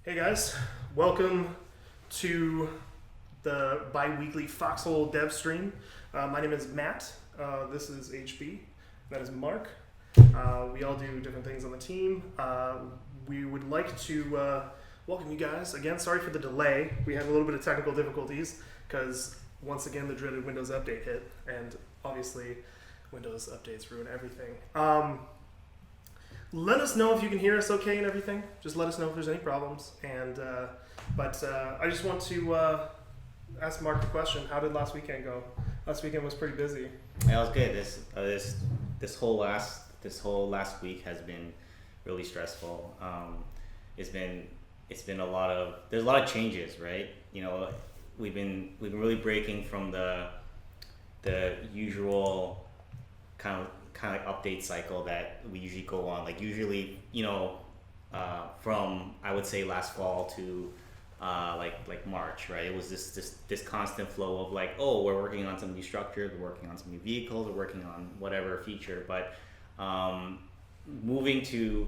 Hey guys, welcome to the bi-weekly Foxhole Devstream. My name is Matt. This is HB. That is Mark. We all do different things on the team. We would like to welcome you guys again. Sorry for the delay. We had a little bit of technical difficulties because once again the dreaded Windows update hit, and obviously Windows updates ruin everything. Let us know if you can hear us okay and everything. Just let us know if there's any problems. And but I just want to ask Mark a question. How did last weekend go? Last weekend was pretty busy. Yeah, it was good. This whole last week has been really stressful. It's been a lot of there's a lot of changes, right? You know, we've been really breaking from the usual kind of like update cycle that we usually go on. Like usually, you know, from I would say last fall to like March, right? It was this constant flow of like, oh, we're working on some new structures, we're working on some new vehicles, we're working on whatever feature. But moving to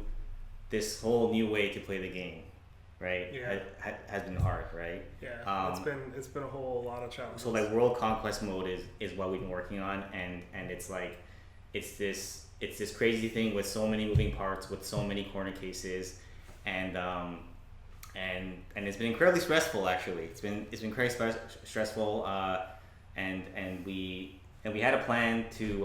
this whole new way to play the game, right? Yeah. Has been hard, right? Yeah, it's been a whole lot of challenges. So like World Conquest mode is what we've been working on, and it's like it's this crazy thing with so many moving parts, with so many corner cases, and it's been incredibly stressful. Actually, it's been incredibly stressful. And we had a plan to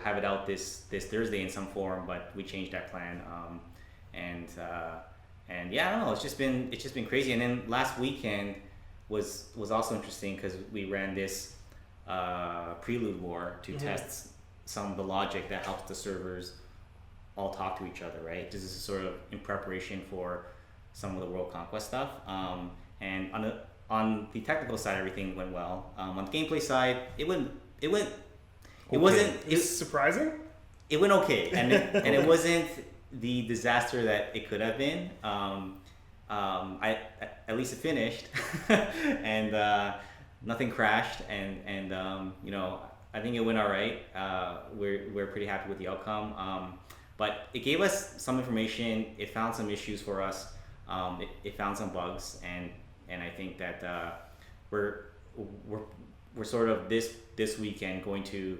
have it out this Thursday in some form, but we changed that plan. And yeah, I don't know. It's just been crazy. And then last weekend was also interesting because we ran this prelude war to test some of the logic that helps the servers all talk to each other, right? This is sort of in preparation for some of the World Conquest stuff. And on the technical side, everything went well. On the gameplay side, it wasn't surprising. It went okay, and it wasn't the disaster that it could have been. I at least it finished, and nothing crashed, and you know, I think it went all right. We're pretty happy with the outcome. But it gave us some information. It found some issues for us. It found some bugs, and I think that we're sort of this weekend going to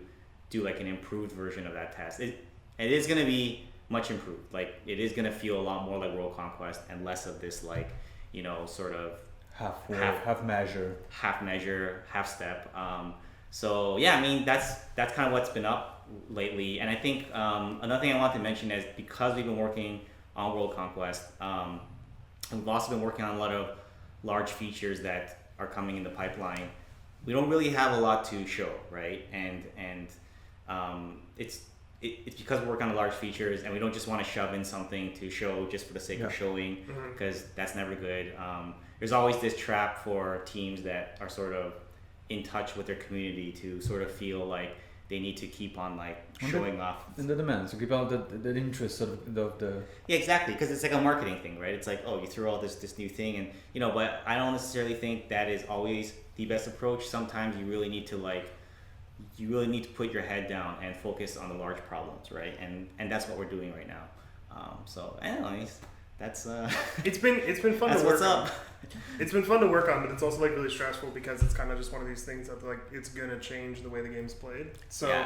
do like an improved version of that test. It is going to be much improved. Like it is going to feel a lot more like World Conquest and less of this like, you know, sort of half measure, half step. So yeah, I mean that's kind of what's been up lately. And I think another thing I want to mention is because we've been working on World Conquest, and we've also been working on a lot of large features that are coming in the pipeline. We don't really have a lot to show, right? And it's because we're working on large features, and we don't just want to shove in something to show just for the sake of showing, because that's never good. There's always this trap for teams that are sort of in touch with their community to sort of feel like they need to keep on like showing off. And the demands to keep out the interest of the Yeah, exactly, because it's like a marketing thing, right? It's like, oh, you throw all this new thing, and you know, but I don't necessarily think that is always the best approach. Sometimes you really need to put your head down and focus on the large problems, right? And that's what we're doing right now. So anyways, that's It's been fun that's to work what's on. up. It's been fun to work on, but it's also like really stressful because it's kind of just one of these things that like it's gonna change the way the game's played. So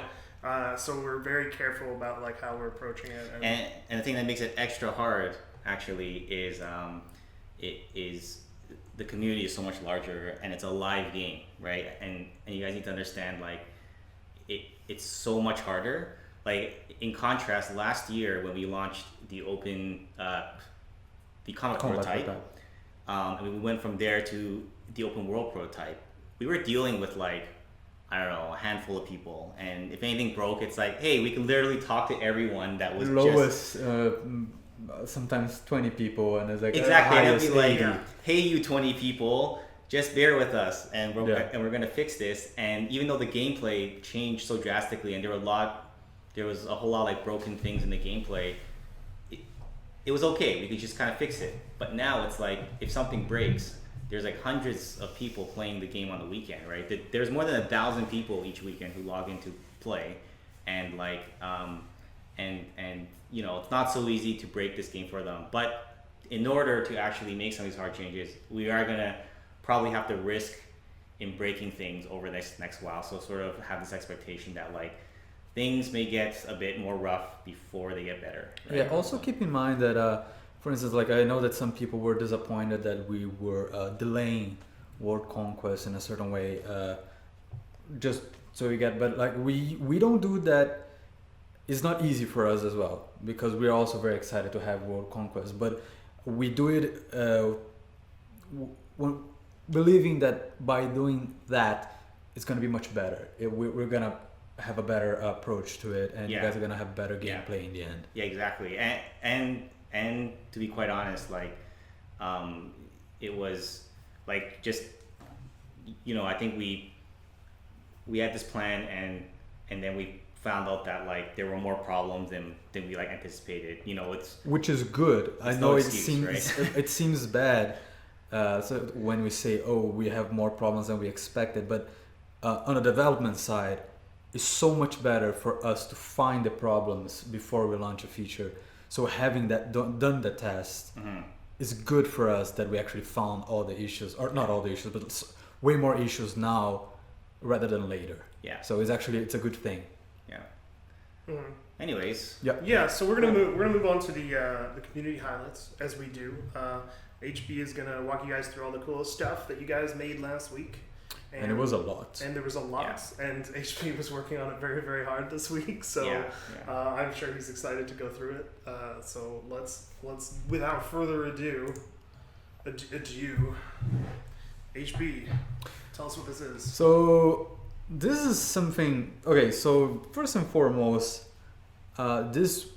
so we're very careful about like how we're approaching it. And the thing that makes it extra hard actually is the community is so much larger, and it's a live game, right? And you guys need to understand like it's so much harder. Like in contrast, last year when we launched the open the combat prototype, and we went from there to the open world prototype, we were dealing with like, I don't know, a handful of people, and if anything broke, it's like, hey, we can literally talk to everyone that was lowest sometimes 20 people, and it's like exactly, and it'd be like, hey, you 20 people, just bear with us, and we're gonna fix this. And even though the gameplay changed so drastically, and there was a whole lot of like broken things in the gameplay, it was okay. We could just kind of fix it. But now it's like if something breaks, there's like hundreds of people playing the game on the weekend, right? There's more than 1,000 people each weekend who log in to play, and like and you know, it's not so easy to break this game for them. But in order to actually make some of these hard changes, we are gonna probably have to risk in breaking things over this next while. So sort of have this expectation that like things may get a bit more rough before they get better. Right? Yeah. Also keep in mind that, for instance, like I know that some people were disappointed that we were delaying World Conquest in a certain way, just so we get. But like we don't do that. It's not easy for us as well because we're also very excited to have World Conquest, but we do it believing that by doing that, it's going to be much better. We're going to have a better approach to it, and you guys are going to have better gameplay in the end. Yeah, exactly. And to be quite honest, like, it was like just, I think we had this plan and then we found out that like there were more problems than we like anticipated. Which is good. I know no it excuse, seems right? it seems bad. So when we say, oh, we have more problems than we expected, but on the development side, it's so much better for us to find the problems before we launch a feature. So having that done the test is good for us that we actually found all the issues, or not all the issues, but way more issues now rather than later. Yeah. So it's a good thing. Yeah. Mhm. Anyways. Yeah, so we're gonna move on to the community highlights as we do. HB is gonna walk you guys through all the cool stuff that you guys made last week, And it was a lot. And there was a lot, and HB was working on it very, very hard this week. So I'm sure he's excited to go through it. So let's without further ado, HB, tell us what this is. So this is something. Okay, so first and foremost, this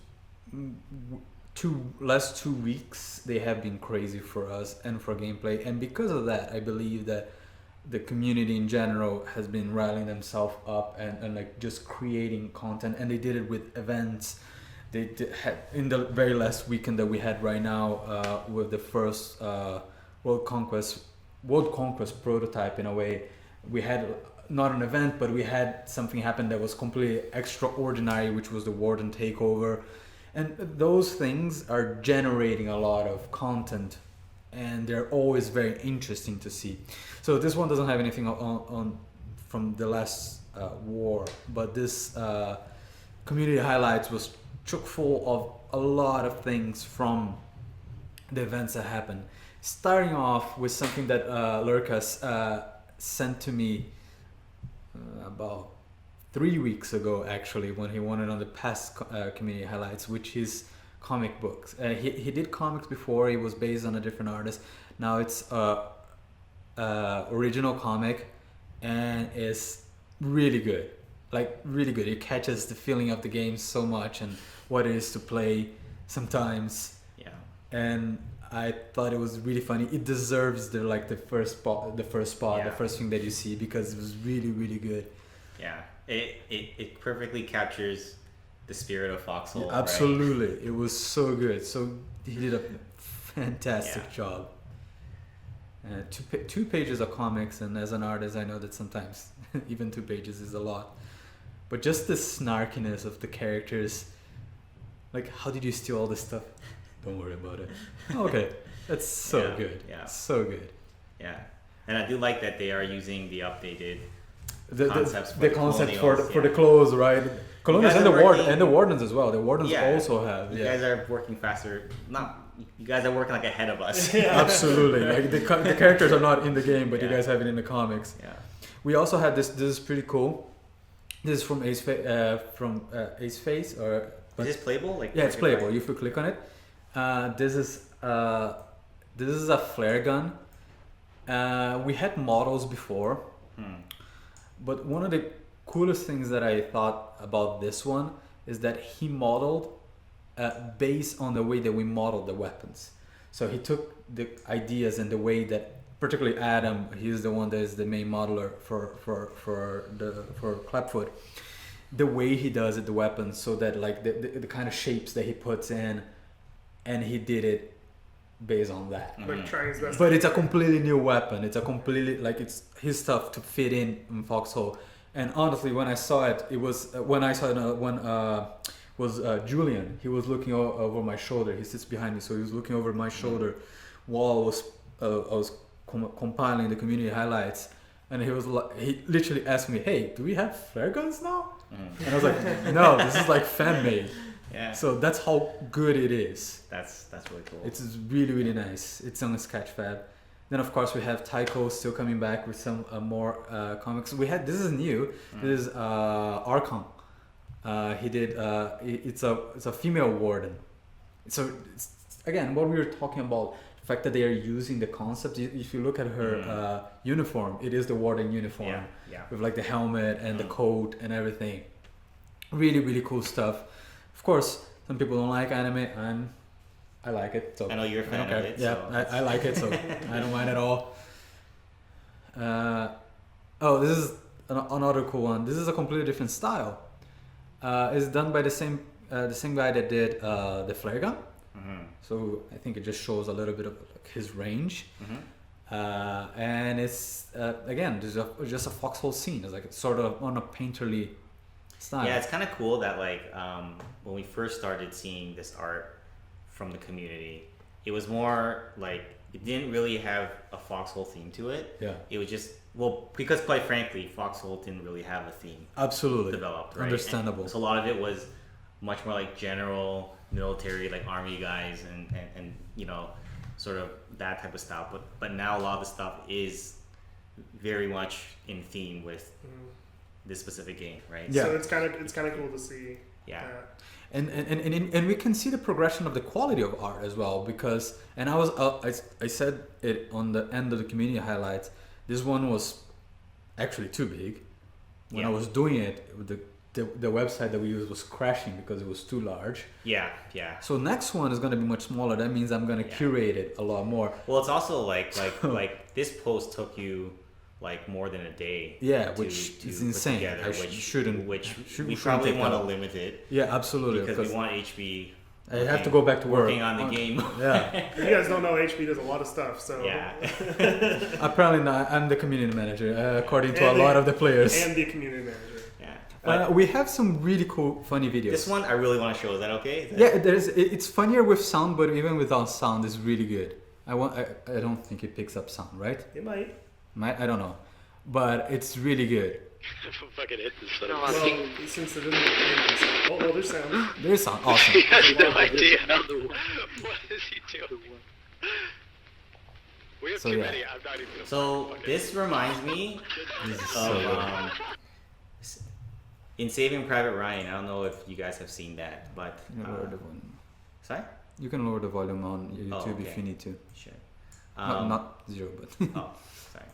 last 2 weeks they have been crazy for us and for gameplay, and because of that, I believe that the community in general has been rallying themselves up and like just creating content, and they did it with events. They had in the very last weekend that we had right now with the first World Conquest prototype. In a way, we had not an event, but we had something happen that was completely extraordinary, which was the Warden takeover, and those things are generating a lot of content, and they're always very interesting to see. So this one doesn't have anything on from the last war, but this community highlights was chock full of a lot of things from the events that happened. Starting off with something that Lurkas sent to me about 3 weeks ago, actually, when he wanted on the past community highlights, which is comic books. He did comics before. It was based on a different artist. Now it's original comic, and it's really good. Like really good. It catches the feeling of the game so much and what it is to play sometimes. Yeah. And I thought it was really funny. It deserves the first spot, the first thing that you see, because it was really, really good. Yeah. It perfectly captures the spirit of Foxhole. Yeah, absolutely. Right? It was so good. So he did a fantastic job. Two pages of comics, and as an artist, I know that sometimes even 2 pages is a lot. But just the snarkiness of the characters, like, how did you steal all this stuff? Don't worry about it. Okay, that's so good. Yeah, so good. Yeah, and I do like that they are using the updated concepts for the concept for the clothes, right? Colonials and the wardens as well. The wardens also have. You guys are working faster. You guys are working like ahead of us. Absolutely. Like the characters are not in the game, but you guys have it in the comics. Yeah. We also had this. This is pretty cool. This is from Ace Face, or is this playable? Like, yeah, it's playable. If you click on it, this is a flare gun. We had models before, but one of the coolest things that I thought about this one is that he modeled based on the way that we modeled the weapons. So he took the ideas and the way that, particularly Adam, he's the one that is the main modeler for Clapfoot. The way he does it, the weapons, so that like the kind of shapes that he puts in, and he did it based on that. Like trying his best. But it's a completely new weapon. It's a completely it's his stuff to fit in Foxhole. And honestly, when I saw it, it was when was Julian. He was looking over my shoulder. He sits behind me, so he was looking over my shoulder while I was compiling the community highlights. And he literally asked me, "Hey, do we have flare guns now?" And I was like, "No, this is like fan made." Yeah. So that's how good it is. That's really cool. It's really, really nice. It's on Sketchfab. Then of course we have Tycho still coming back with some more comics. This is new. This is Archon. He did. It's a female warden. So it's, again, what we were talking about, the fact that they are using the concept. If you look at her uniform, it is the warden uniform with like the helmet and the coat and everything. Really, really cool stuff. Of course, some people don't like anime. I like it. So I know you're a fan of it. Yeah, so I like it, so I don't mind at all. This is another cool one. This is a completely different style. It's done by the same guy that did the flare gun. So I think it just shows a little bit of like his range. And it's again, there's just a foxhole scene. It's like sort of on a painterly style. Yeah, it's kind of cool that like when we first started seeing this art from the community, it was more like it didn't really have a foxhole theme to it. Yeah. It was just because quite frankly, Foxhole didn't really have a theme. Absolutely. Developed, right? Understandable. And so a lot of it was much more like general military, like army guys and you know, sort of that type of style. But now a lot of the stuff is very much in theme with this specific game, right? Yeah. So it's kind of cool to see. Yeah. And we can see the progression of the quality of art as well, because I said it on the end of the community highlights. This one was actually too big. When I was doing it, the website that we used was crashing because it was too large. Yeah. So next one is going to be much smaller. That means I'm going to curate it a lot more. Well, it's also like this post took you like more than a day. Yeah, which is insane. Together, which we shouldn't probably take want to that. limit it. Yeah, absolutely. Because we want HB. I have to go back to work. Working on the game. Yeah. If you guys don't know, HB does a lot of stuff. So yeah. Apparently not. I'm the community manager, according to a lot of the players. And the community manager. Yeah. We have some really cool, funny videos. This one I really want to show. Is that okay? It's funnier with sound, but even without sound, it's really good. I don't think it picks up sound, right? It might. I don't know, but it's really good. Fucking hit this son. Well, since it isn't there's sound. There's sound. Awesome. He has no idea. What is he doing? We have So, too yeah. many. I'm not even gonna So fucking- this reminds me This is so good. of in Saving Private Ryan. I don't know if you guys have seen that, but You can lower the volume. sorry. You can lower the volume on YouTube okay. if you need to. Sure. Not zero, but Oh, sorry.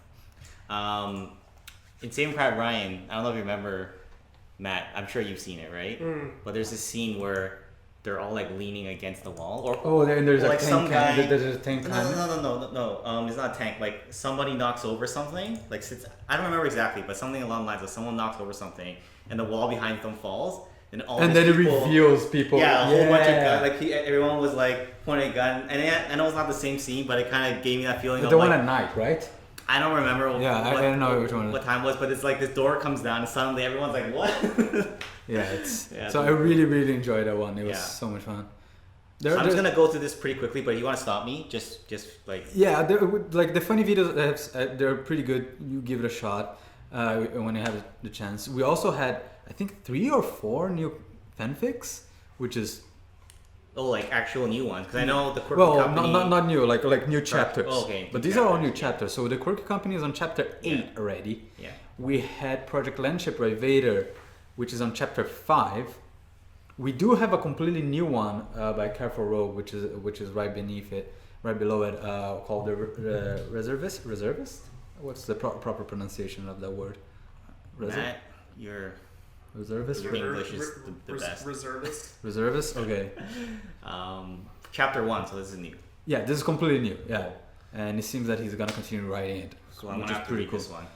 In Saving Private Ryan, I don't know if you remember, Matt. I'm sure you've seen it, right? But there's this scene where they're all like leaning against the wall, there's or a like tank some guy. cannon. There's a tank cannon. No. It's not a tank. Like somebody knocks over something. Like I don't remember exactly, but something along the lines of someone knocks over something, and the wall behind them falls. And then it people, reveals people. Yeah, a whole bunch of guns. Like everyone was like pointing a gun, and I know it's not the same scene, but it kind of gave me that feeling of The like one at night, right? I don't remember. I don't know which one. What time it was, but it's like this door comes down, and suddenly everyone's like, "What?" So I really, really enjoyed that one. It was Yeah. so much fun. I'm just gonna go through this pretty quickly, but if you want to stop me, just like like the funny videos, they're pretty good. You give it a shot when you have the chance. We also had, I think, 3 or 4 new fanfics, which is like actual new ones, because I know the Quirky well, Company. not new, like new chapters. Okay, but these are all new chapters. So the Quirky Company is on chapter 8 already. Yeah. We had Project Landship by Vader, which is on chapter 5. We do have a completely new one by Careful Rogue, which is right beneath it, right below it, called the Reservist. What's the proper pronunciation of that word? Matt, your Reservist. English is the best. Reservist. Okay. Chapter 1, so this is new. Yeah, this is completely new. Yeah, and it seems that he's gonna continue writing it, So I'm which gonna is have to pretty read cool. this one.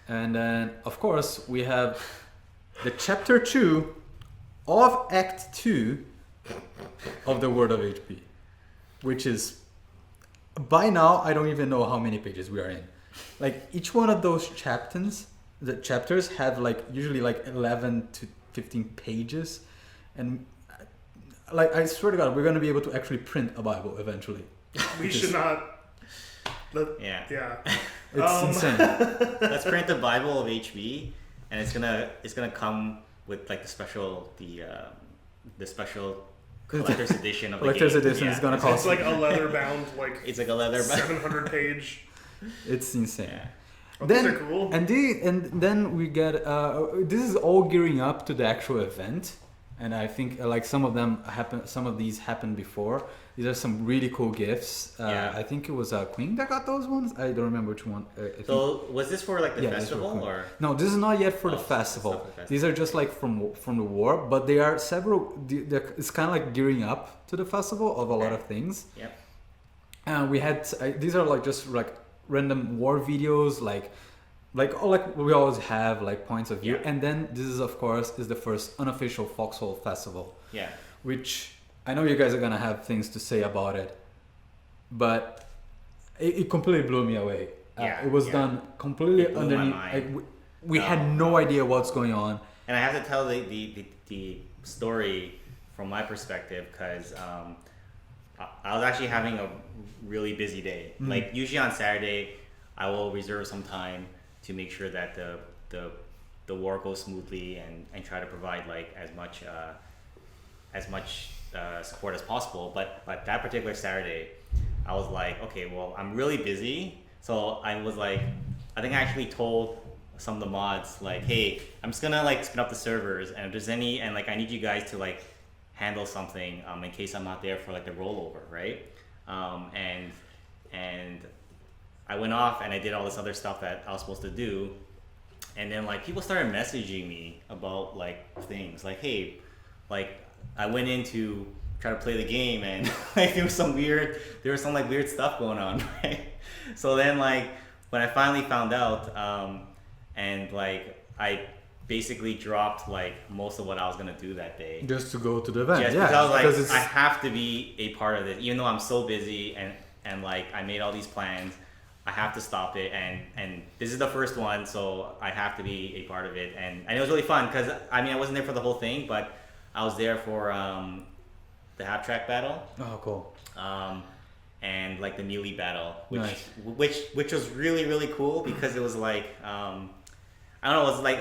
And then, of course, we have the chapter 2 of Act 2 of the World of HP, which is, by now, I don't even know how many pages we are in. Like, each one of those chapters have like usually like 11 to 15 pages, and like I swear to God, we're gonna be able to actually print a Bible eventually. We should not. Yeah. Yeah. It's insane. Let's print the Bible of HB, and it's gonna come with like the special collector's edition of the Collector's game. edition is gonna cost. It's like a leather bound, It's like a leather 700 page. It's insane. Yeah. Oh, Then these are cool. and then we get this is all gearing up to the actual event, and I think like some of these happened before. These are some really cool gifts. I think it was Queen that got those ones. I don't remember which one. So was this for like the these were festival Queen. or? No, this is not yet for the Oh, festival. it's not for the festival. These are just like from the war, but they are several. It's kind of like gearing up to the festival of a lot of things. Yep. We had these are like just like random war videos, like we always have like points of view, Yeah. and then this is of course is the first unofficial Foxhole Festival, Yeah. which I know you guys are gonna have things to say about it, but it completely blew me away. Yeah, It was yeah. done completely It blew my underneath. mind. Like, we had no idea what's going on. And I have to tell the story from my perspective because I was actually having a really busy day. Like usually on Saturday, I will reserve some time to make sure that the war goes smoothly and try to provide like as much support as possible. But that particular Saturday, I was like, okay, well, I'm really busy. So I was like, I think I actually told some of the mods like, hey, I'm just gonna like spin up the servers, and if there's any, and like I need you guys to like handle something in case I'm not there for like the rollover, right? And I went off and I did all this other stuff that I was supposed to do, and then like people started messaging me about like things like, hey, like I went in to try to play the game and like there was some like weird stuff going on, right? So then like when I finally found out, and like I basically dropped like most of what I was gonna do that day. Just to go to the event. Just yeah, because I was because like, it's, I have to be a part of it, even though I'm so busy and like I made all these plans. I have to stop it, and this is the first one, so I have to be a part of it, and it was really fun because I mean I wasn't there for the whole thing, but I was there for the half track battle. Oh, cool. And like the melee battle, Nice. which was really really cool because it was like I don't know, it was like,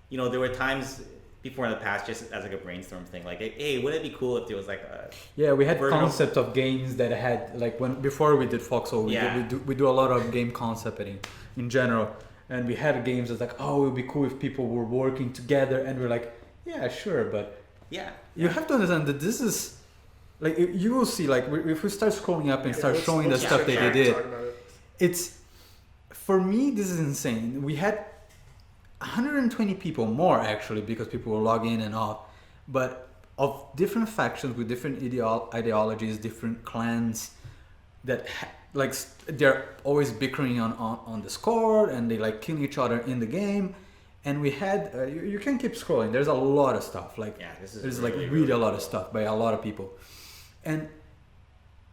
you know, there were times before in the past just as like a brainstorm thing, like, hey, would it be cool if there was like a We had version of- concept of games that had like before we did Foxhole, we do a lot of game concepting in general, and we had games that's like, oh, it would be cool if people were working together, and we're like, yeah, sure, but you have to understand that this is like you will see like if we start scrolling up and start showing the stuff that they did, talk about it. it's for me this is insane. We had 120 people more actually because people will log in and off, but of different factions with different ideologies, different clans that they're always bickering on Discord, and they like killing each other in the game. And we had you can keep scrolling. There's a lot of stuff like there's really a lot of stuff by a lot of people, and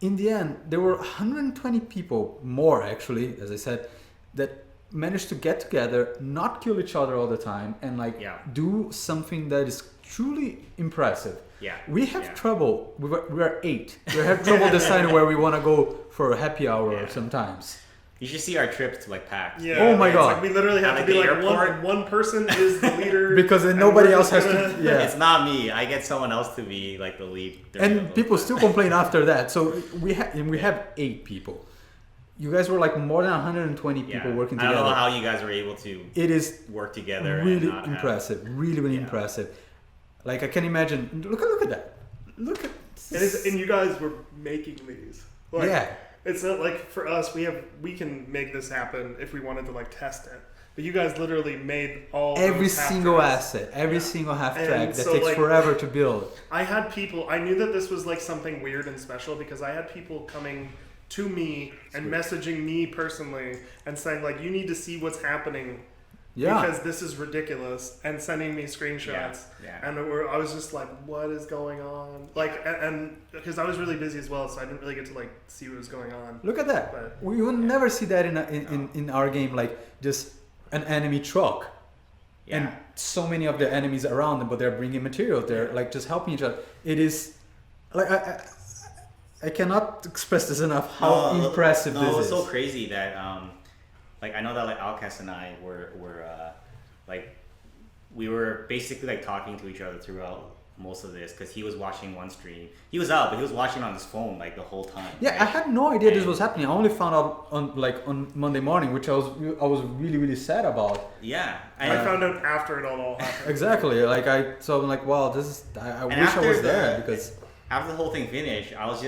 in the end there were 120 people more actually, as I said, that managed to get together, not kill each other all the time, and do something that is truly impressive. We have trouble. We're 8. We have trouble deciding where we want to go for a happy hour sometimes. You should see our trips to like PAX. Yeah. Oh my God. Like we literally have to At be the like airport. one person is the leader Because then and nobody we're else just has gonna- to. Yeah. It's not me. I get someone else to be like the lead. And people still complain after that. So we have 8 people. You guys were like more than 120 people working together. I don't know how you guys were able to It is work together. really and not impressive. Really impressive. Like I can imagine. Look at that. Look at. and you guys were making these. Like, Yeah. It's not like for us we can make this happen if we wanted to like test it. But you guys literally made all Every those half single tracks. asset, every single half And track that so, takes like- forever to build. I had people. I knew that this was like something weird and special because I had people coming to me and messaging me personally and saying like, "You need to see what's happening because this is ridiculous," and sending me screenshots. And I was just like, "What is going on?" Like, and because I was really busy as well, so I didn't really get to like see what was going on. Look at that. But- We would never see that in our game, like just an enemy truck. Yeah. and so many of the enemies around them, but they're bringing materials. They're like just helping each other. It is like I cannot express this enough how impressive this it was is. so crazy that like I know that like Outcast and I were like we were basically like talking to each other throughout most of this because he was watching one stream. He was out, but he was watching on his phone like the whole time. Yeah, right? I had no idea this was happening. I only found out on Monday morning, which I was really sad about. Yeah, I found out after it all happened. Exactly. Like so I'm like, wow, this is. I wish I after was there because after the whole thing finished, I was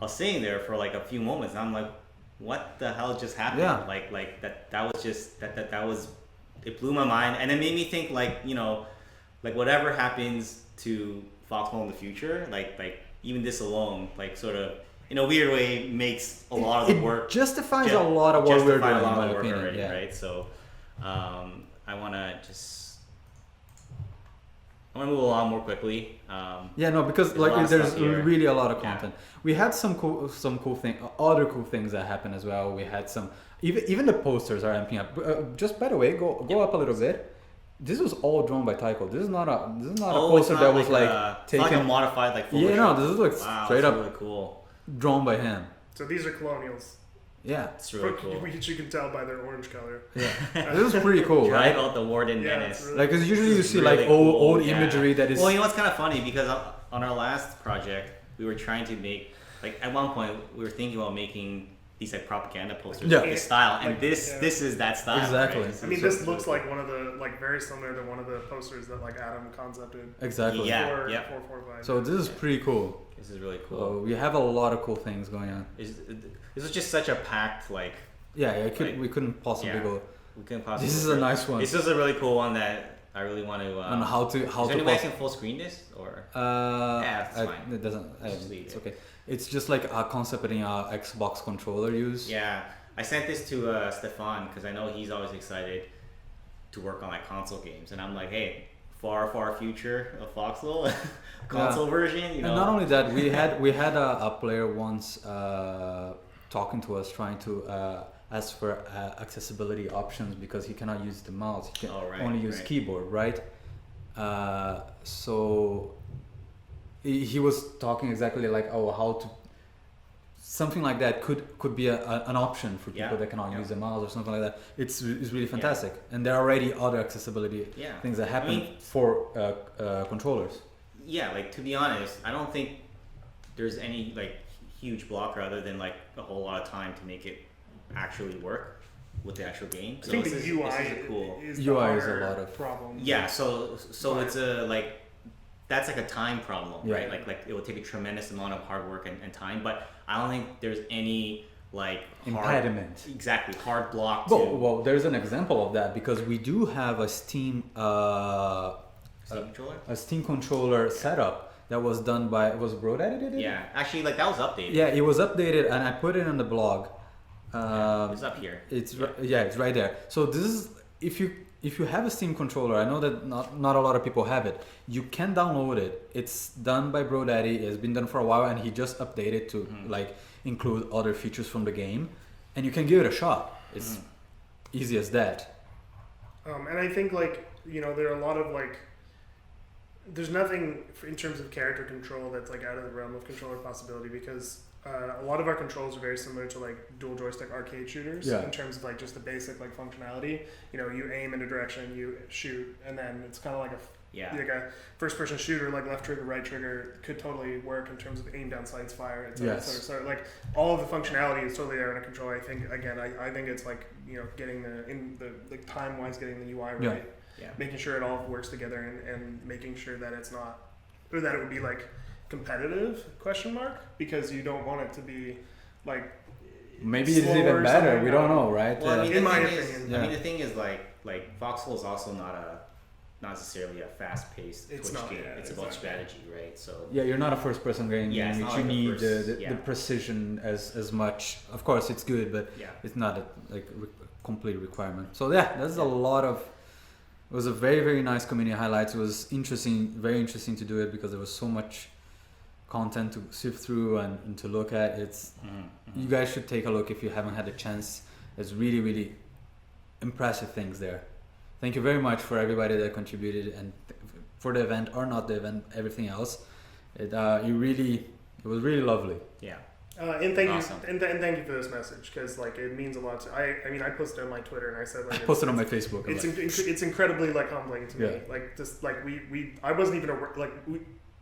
sitting there for like a few moments, and I'm like, what the hell just happened? Yeah. Like that was just that was it blew my mind, and it made me think like like whatever happens to Foxhole in the future, like even this alone, like sort of in a weird way makes a lot of the work justifies a lot of what we're doing, in my opinion. already, Yeah. right? So I want to move along more quickly. Yeah, no, because There's a lot like of there's stuff here. really a lot of Yeah. content. We had some cool other cool things that happen as well. We had some even the posters are amping up. Just by the way, go up a little bit. This was all drawn by Tycho. This is not a It's poster not that was like it's not like a taken. modified like Photoshop. Yeah, no, this is like Wow, straight that's up really cool. drawn by him. So these are Colonials, Yeah, it's really cool. which you can tell by their orange color. Yeah, this is pretty cool, Right right? out the Warden Yeah, Menace. it's really Like, 'cause usually This you is see really like cool, old yeah. imagery that is. Well, you know what's kind of funny because on our last project we were trying to make like at one point we were thinking about making these like propaganda posters Yeah. of this style, and Like, this yeah. this is that style. Exactly. Right? I mean, this looks like one of the very similar to one of the posters that like Adam concepted. Exactly. Yeah. For yeah. 445. So this is pretty cool. This is really cool. So we have a lot of cool things going on. This was just such a packed like Yeah, Like, we couldn't possibly yeah. go. we couldn't possibly. This is a nice one. This is a really cool one that I really want to. On how is to there any way I poss- can full screen this or? Yeah, that's fine. It doesn't. Just leave It's it. okay. It's just like a concept in a Xbox controller use. Yeah, I sent this to Stefan because I know he's always excited to work on like console games, and I'm like, hey, far future of Foxhole console version, you know. And not only that, we had a player once talking to us, trying to ask for accessibility options because he cannot use the mouse. He can only use keyboard, right? So he was talking exactly like, oh, how to something like that could be an option for people that cannot use a mouse or something like that. It's really fantastic, and there are already other accessibility things that happen for controllers. Yeah, like to be honest, I don't think there's any like huge blocker other than like a whole lot of time to make it actually work with the actual game. I think this the is UI cool. is UI is a harder lot of problem. Yeah, so it's a like that's like a time problem, Yeah. right? Like it will take a tremendous amount of hard work and time, but I don't think there's any like impediment. Hard block. Well, there's an example of that because we do have a Steam controller. a Steam controller setup that was done by GoDaddy did it? Yeah, actually, like that was updated. Yeah, it was updated, and I put it on the blog. It's up here. It's right there. So this is if you have a Steam controller, I know that not a lot of people have it. You can download it. It's done by GoDaddy. It's been done for a while, and he just updated to like include other features from the game, and you can give it a shot. It's easy as that. And I think like there are a lot of like. There's nothing in terms of character control that's like out of the realm of controller possibility because a lot of our controls are very similar to like dual joystick arcade shooters in terms of like just the basic like functionality. You aim in a direction, you shoot, and then it's kind of like a first person shooter, like left trigger, right trigger could totally work in terms of aim down sights, fire, etc. So like all of the functionality is totally there in a controller. I think again, I think it's like getting the time wise getting the UI right. Yeah. Making sure it all works together and making sure that it's not, or that it would be like competitive ? Because you don't want it to be like maybe it's even better. We don't know, right? Well, I mean, in my opinion. I mean, the thing is like Foxhole is also not necessarily a fast-paced Twitch game. It's about strategy, right? So you're not a first-person game in it's which not you like need the the precision as much. Of course, it's good, but it's not a complete requirement. So that's a lot of. It was a very, very nice community highlights. It was very interesting to do it because there was so much content to sift through and to look at. It's you guys should take a look if you haven't had a chance. There's really, really impressive things there. thank you very much for everybody that contributed and for the event or not the event, everything else. It was really lovely. Yeah. And thank Awesome. you, and thank you for this message, because like it means a lot to. I mean, I posted on my Twitter and I said like I posted on my Facebook. it's incredibly like humbling to me. Yeah. Like just like I wasn't even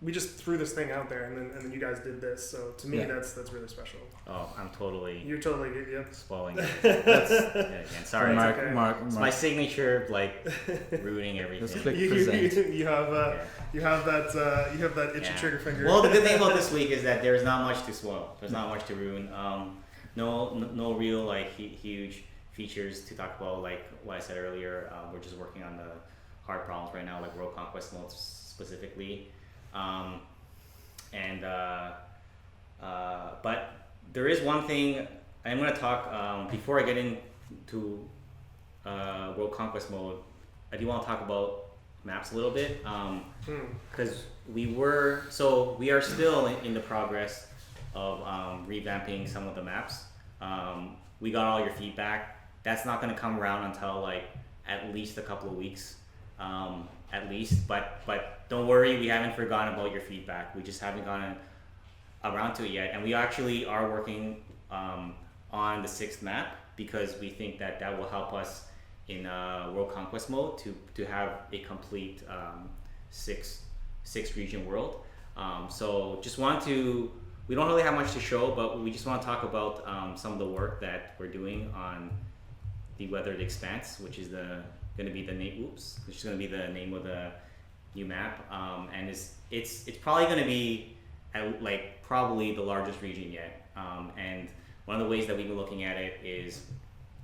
we just threw this thing out there, and then you guys did this. So to me, Yeah. that's really special. Oh, I'm totally You're totally yep. spoiling it. Again, sorry. Mark, okay. It's my signature, like ruining Just everything. click You present. you have that itchy Yeah. trigger finger. Well, the good thing about this week is that there's not much to spoil. There's not much to ruin. No real like huge features to talk about. Like what I said earlier, we're just working on the hard problems right now, like World Conquest modes specifically. But there is one thing I'm going to talk before I get into World Conquest mode. I do want to talk about maps a little bit because we are still in the progress of revamping some of the maps. We got all your feedback. That's not going to come around until like at least a couple of weeks. At least, but don't worry, we haven't forgotten about your feedback. We just haven't gotten around to it yet, and we actually are working on the 6th map because we think that will help us in World Conquest mode to have a complete 6 region world. So just we don't really have much to show, but we just want to talk about some of the work that we're doing on the Weathered Expanse, which is going to be the name. Which is going to be the name of the new map, and it's probably going to be probably the largest region yet. And one of the ways that we've been looking at it is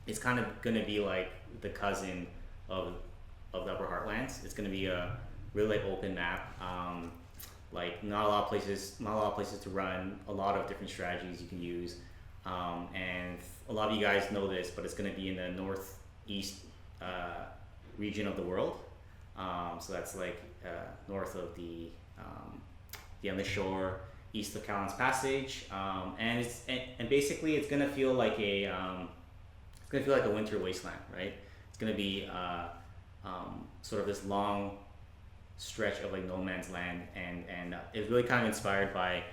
it's kind of going to be like the cousin of the Upper Heartlands. It's going to be a really open map. Like not a lot of places to run. A lot of different strategies you can use, and a lot of you guys know this, but it's going to be in the northeast region of the world. So that's like north of the Endless Shore, east of Callan's Passage, and basically it's gonna feel like a winter wasteland, right? It's gonna be sort of this long stretch of like no man's land, and it's really kind of inspired by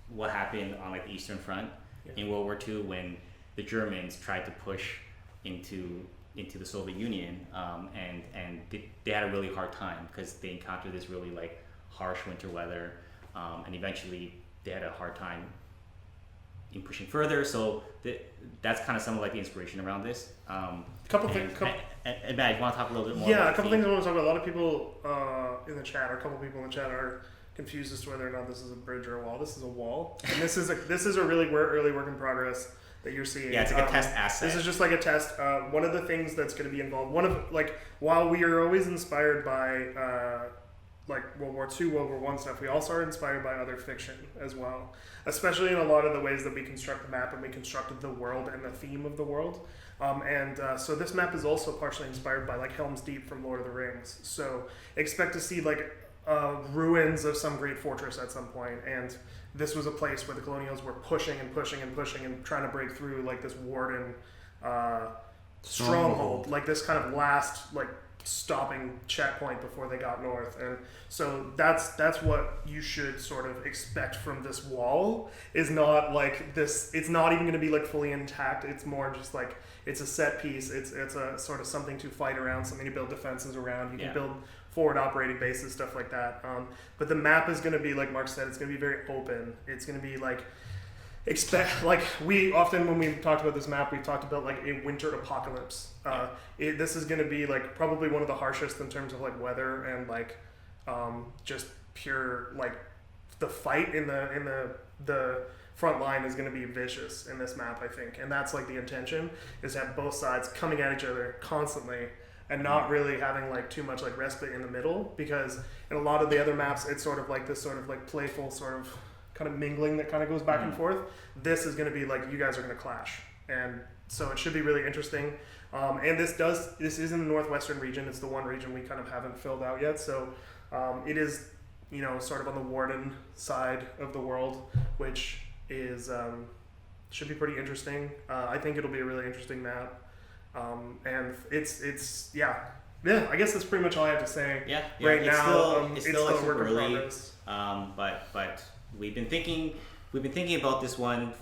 what happened on like the Eastern Front in World War II when the Germans tried to push into the Soviet Union, and they had a really hard time because they encountered this really like harsh winter weather, and eventually they had a hard time in pushing further. So that's kind of some of like the inspiration around this. And Matt, you want to talk a little bit more? Yeah, about a couple the things I want to talk about. A lot of people in the chat, or a couple people in the chat, are confused as to whether or not this is a bridge or a wall. This is a wall, and this is a really early work in progress that you're seeing. Yeah, it's like a test asset. This is just like a test. One of the things that's going to be involved, while we are always inspired by like World War II, World War I stuff, we also are inspired by other fiction as well, especially in a lot of the ways that we construct the map and we constructed the world and the theme of the world. So this map is also partially inspired by like Helm's Deep from Lord of the Rings. So expect to see like ruins of some great fortress at some point, and this was a place where the Colonials were pushing and trying to break through like this warden stronghold, like this kind of last like stopping checkpoint before they got north. And so that's what you should sort of expect from this wall. Is not like this, it's not even going to be like fully intact. It's more just like it's a set piece. It's a sort of something to fight around, something to build defenses around. You can build forward operating bases, stuff like that. But the map is going to be, like Mark said, it's going to be very open. It's going to be like we often, when we've talked about this map, we've talked about like a winter apocalypse. This is going to be like probably one of the harshest in terms of like weather and like just pure like the fight in the front line is going to be vicious in this map, I think. And that's like the intention, is to have both sides coming at each other constantly and not really having like too much like respite in the middle, because in a lot of the other maps it's sort of like this sort of like playful sort of kind of mingling that kind of goes back and forth. This is going to be like you guys are going to clash, and so it should be really interesting. And this is in the northwestern region. It's the one region we kind of haven't filled out yet, so it is, you know, sort of on the Warden side of the world, which is should be pretty interesting. I think it'll be a really interesting map. And it's yeah. I guess that's pretty much all I have to say. Yeah. Right it's now, it's still like a work super in early. progress. But we've been thinking about this one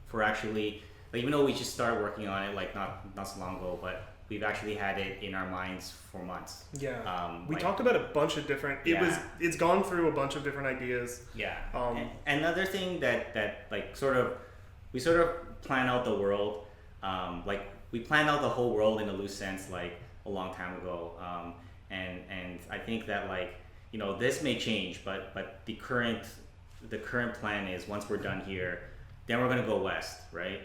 for actually, like, even though we just started working on it like not so long ago, but we've actually had it in our minds for months. Yeah. We like- talked about a bunch of different. It's gone through a bunch of different ideas. Yeah. And Another thing that like we sort of plan out the world, like we planned out the whole world in a loose sense like a long time ago, and I think that, like, you know, this may change, but the current plan is, once we're done here, then we're gonna go west, right?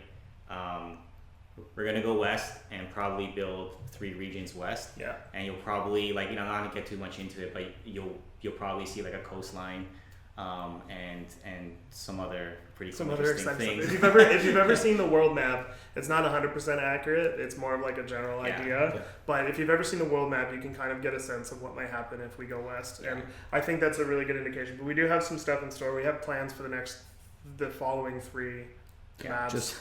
We're gonna go west and probably build 3 regions west. Yeah. And you'll probably, like, you know, I'm not gonna get too much into it, but you'll probably see like a coastline, and some other pretty cool, some other interesting exciting things. stuff. If you've ever seen the world map, it's not 100% accurate. It's more of like a general idea. Yeah. But if you've ever seen the world map, you can kind of get a sense of what might happen if we go west. Yeah. And I think that's a really good indication. But we do have some stuff in store. We have plans for the following 3 Yeah, maps.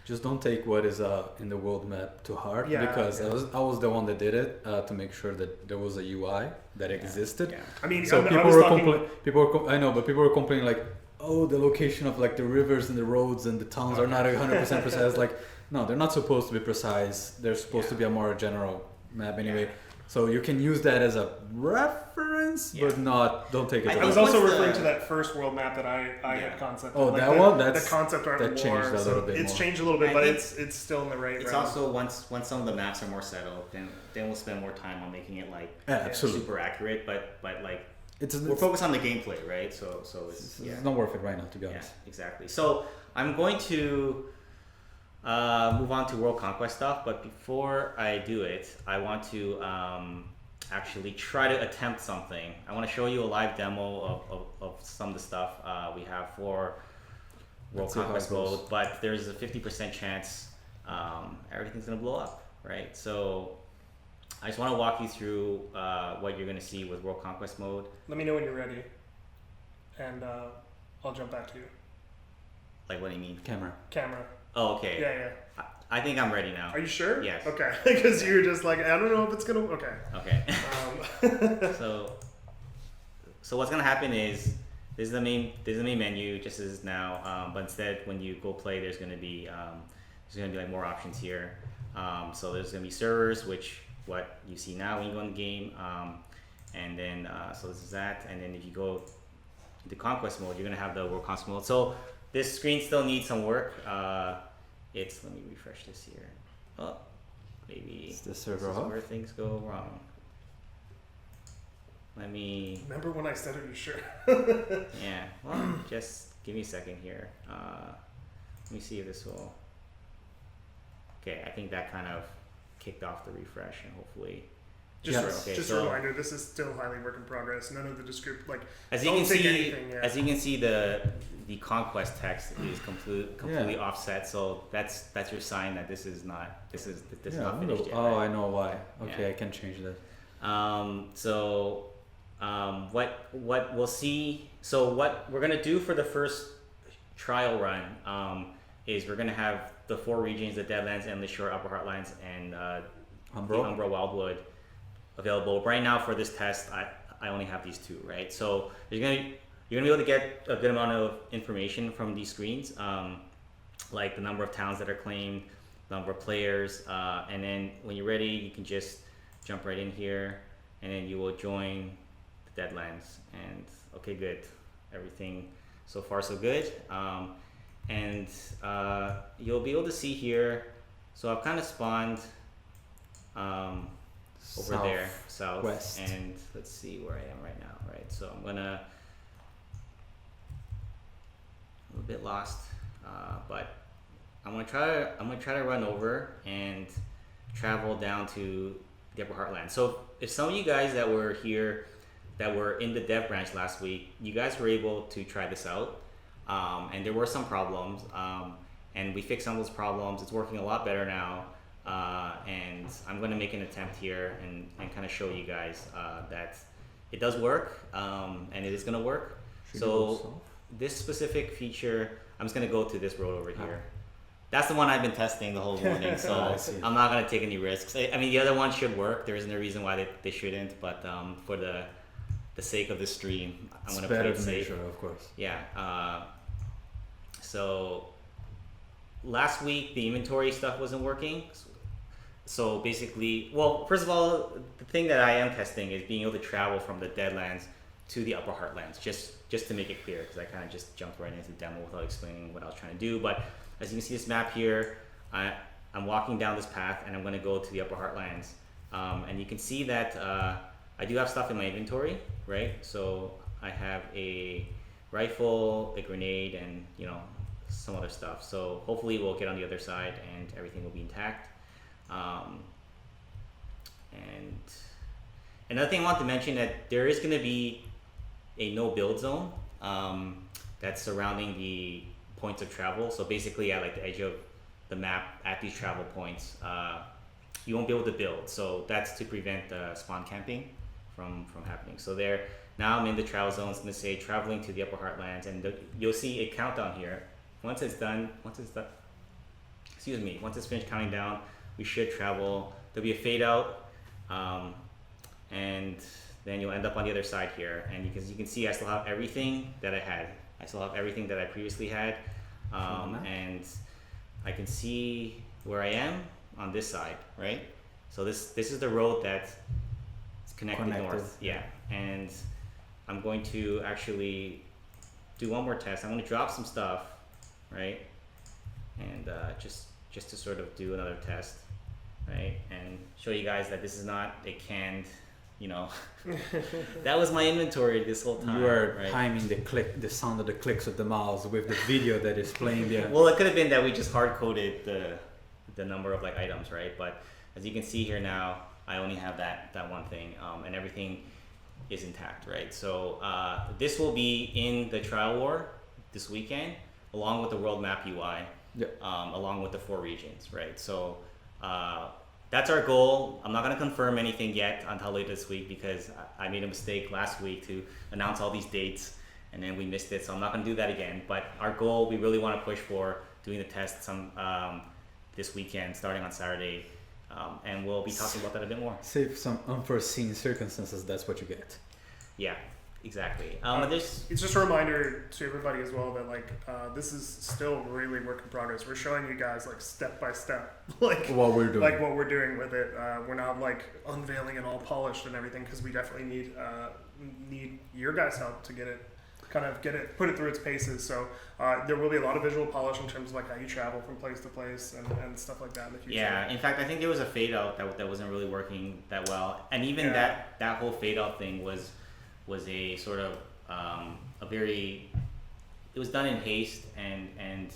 Just don't take what is in the world map to heart, Yeah, because yeah. I was the one that did it to make sure that there was a UI that existed. Yeah. I mean, So I people was were talking. I know, but people were complaining like, oh, the location of like the rivers and the roads and the towns are not 100% precise. Like, no, they're not supposed to be precise. They're supposed to be a more general map anyway. So you can use that as a reference, but don't take it. I to I was think also once referring the- to that first world map that I Yeah. had concepted. Oh, like that the, one? The concept art that more, changed a so little bit it's more. changed a little bit, I but think it's still in the right It's realm. also, once some of the maps are more settled, then we'll spend more time on making it like Absolutely. super accurate. But like, It's we're focused on the gameplay, right? So it's it's not worth it right now, to be yeah, honest. exactly. So I'm going to move on to World Conquest stuff, but before I do it, I want to actually try to attempt something. I want to show you a live demo of some of the stuff we have for World Let's see how it Conquest goes. mode, but there's a 50% chance everything's gonna blow up, right? So I just want to walk you through what you're gonna see with World Conquest mode. Let me know when you're ready, and I'll jump back to you. Like, what do you mean? Camera. Camera. Oh, okay. Yeah. I think I'm ready now. Are you sure? Yes. Okay. Because you're just like, I don't know if it's gonna. Okay. Okay. Um, So what's gonna happen is this is the main menu, just as now. But instead, when you go play, there's gonna be like more options here. So there's gonna be servers, which what you see now when you go in the game, and then so this is that. And then if you go into Conquest mode, you're gonna have the World Conquest mode. So this screen still needs some work. Let me refresh this here. Oh, maybe Is the this server is off? where things go wrong. Let me. remember when I said, "Are you sure?" Yeah. Well, just give me a second here. Let me see if this will. Okay, I think that kind of kicked off the refresh, and hopefully. Just, Okay, just so- a reminder, this is still highly work in progress. None of the descript like As you don't can take see, anything yet. as you can see, the conquest text is completely offset. So that's your sign that this is not not finished yet. Oh, right? I know why. Okay, Yeah. I can change that. What we'll see. So what we're gonna do for the first trial run is we're gonna have the 4 regions: the Deadlands, Endless Shore, Upper Heartlands, and the Umbra Wildwood available. Right now for this test, I only have these 2, right? So you're gonna be able to get a good amount of information from these screens, like the number of towns that are claimed, number of players, and then when you're ready, you can just jump right in here, and then you will join the Deadlands. And okay, good, everything so far so good. And you'll be able to see here. So I've kind of spawned over there, south, west. and let's see where I am right now. Right, so I'm a little bit lost, but I'm gonna try to run over and travel down to the Upper Heartland. So if some of you guys that were here, that were in the dev branch last week, you guys were able to try this out, and there were some problems, and we fixed some of those problems. It's working a lot better now, and I'm going to make an attempt here and kind of show you guys that it does work, and it is going to work. Should So you go south? this specific feature, I'm just going to go to this road over here. That's the one I've been testing the whole morning, so I see. I'm not gonna take any risks. I mean, the other one should work. There isn't a reason why they shouldn't, but for the sake of the stream, I'm It's gonna play better it to safe. make sure, of course. Yeah. So last week the inventory stuff wasn't working. So basically, well, first of all, the thing that I am testing is being able to travel from the Deadlands to the Upper Heartlands, just to make it clear, because I kind of just jumped right into the demo without explaining what I was trying to do. But as you can see this map here, I'm walking down this path and I'm going to go to the Upper Heartlands. And you can see that I do have stuff in my inventory, right? So I have a rifle, a grenade, and some other stuff. So hopefully we'll get on the other side and everything will be intact. And another thing I want to mention, that there is going to be a no build zone that's surrounding the points of travel. So basically at like the edge of the map at these travel points, you won't be able to build. So that's to prevent spawn camping from happening. So now I'm in the travel zone. It's going to say traveling to the Upper Heartlands, and you'll see a countdown here. Once it's finished counting down, we should travel. There'll be a fade out, and then you'll end up on the other side here. And because you can see, I still have everything that I had. I still have everything that I previously had, and I can see where I am on this side, right? So this is the road that's connected north. Yeah, and I'm going to actually do one more test. I'm going to drop some stuff, right? And just to sort of do another test, right? And show you guys that this is not a canned, that was my inventory this whole time. You are right? timing the sound of the clicks of the mouse with the video that is playing there. Well, it could have been that we just hard coded the number of like items, right? But as you can see here now, I only have that one thing, and everything is intact, right? So this will be in the trial war this weekend, along with the world map UI, along with the 4 regions, right? So that's our goal. I'm not going to confirm anything yet until later this week, because I made a mistake last week to announce all these dates, and then we missed it. So I'm not going to do that again. But our goal, we really want to push for doing the tests this weekend, starting on Saturday. And we'll be talking about that a bit more. Save some unforeseen circumstances, that's what you get. Yeah, exactly. It's just a reminder to everybody as well that this is still really work in progress. We're showing you guys step by step what we're doing. what we're doing with it. We're not unveiling it all polished and everything, because we definitely need your guys' help to put it through its paces. So there will be a lot of visual polish in terms of how you travel from place to place and stuff like that in the future. Yeah, in fact, I think there was a fade out that wasn't really working that well, and even that whole fade out thing was a sort of it was done in haste, and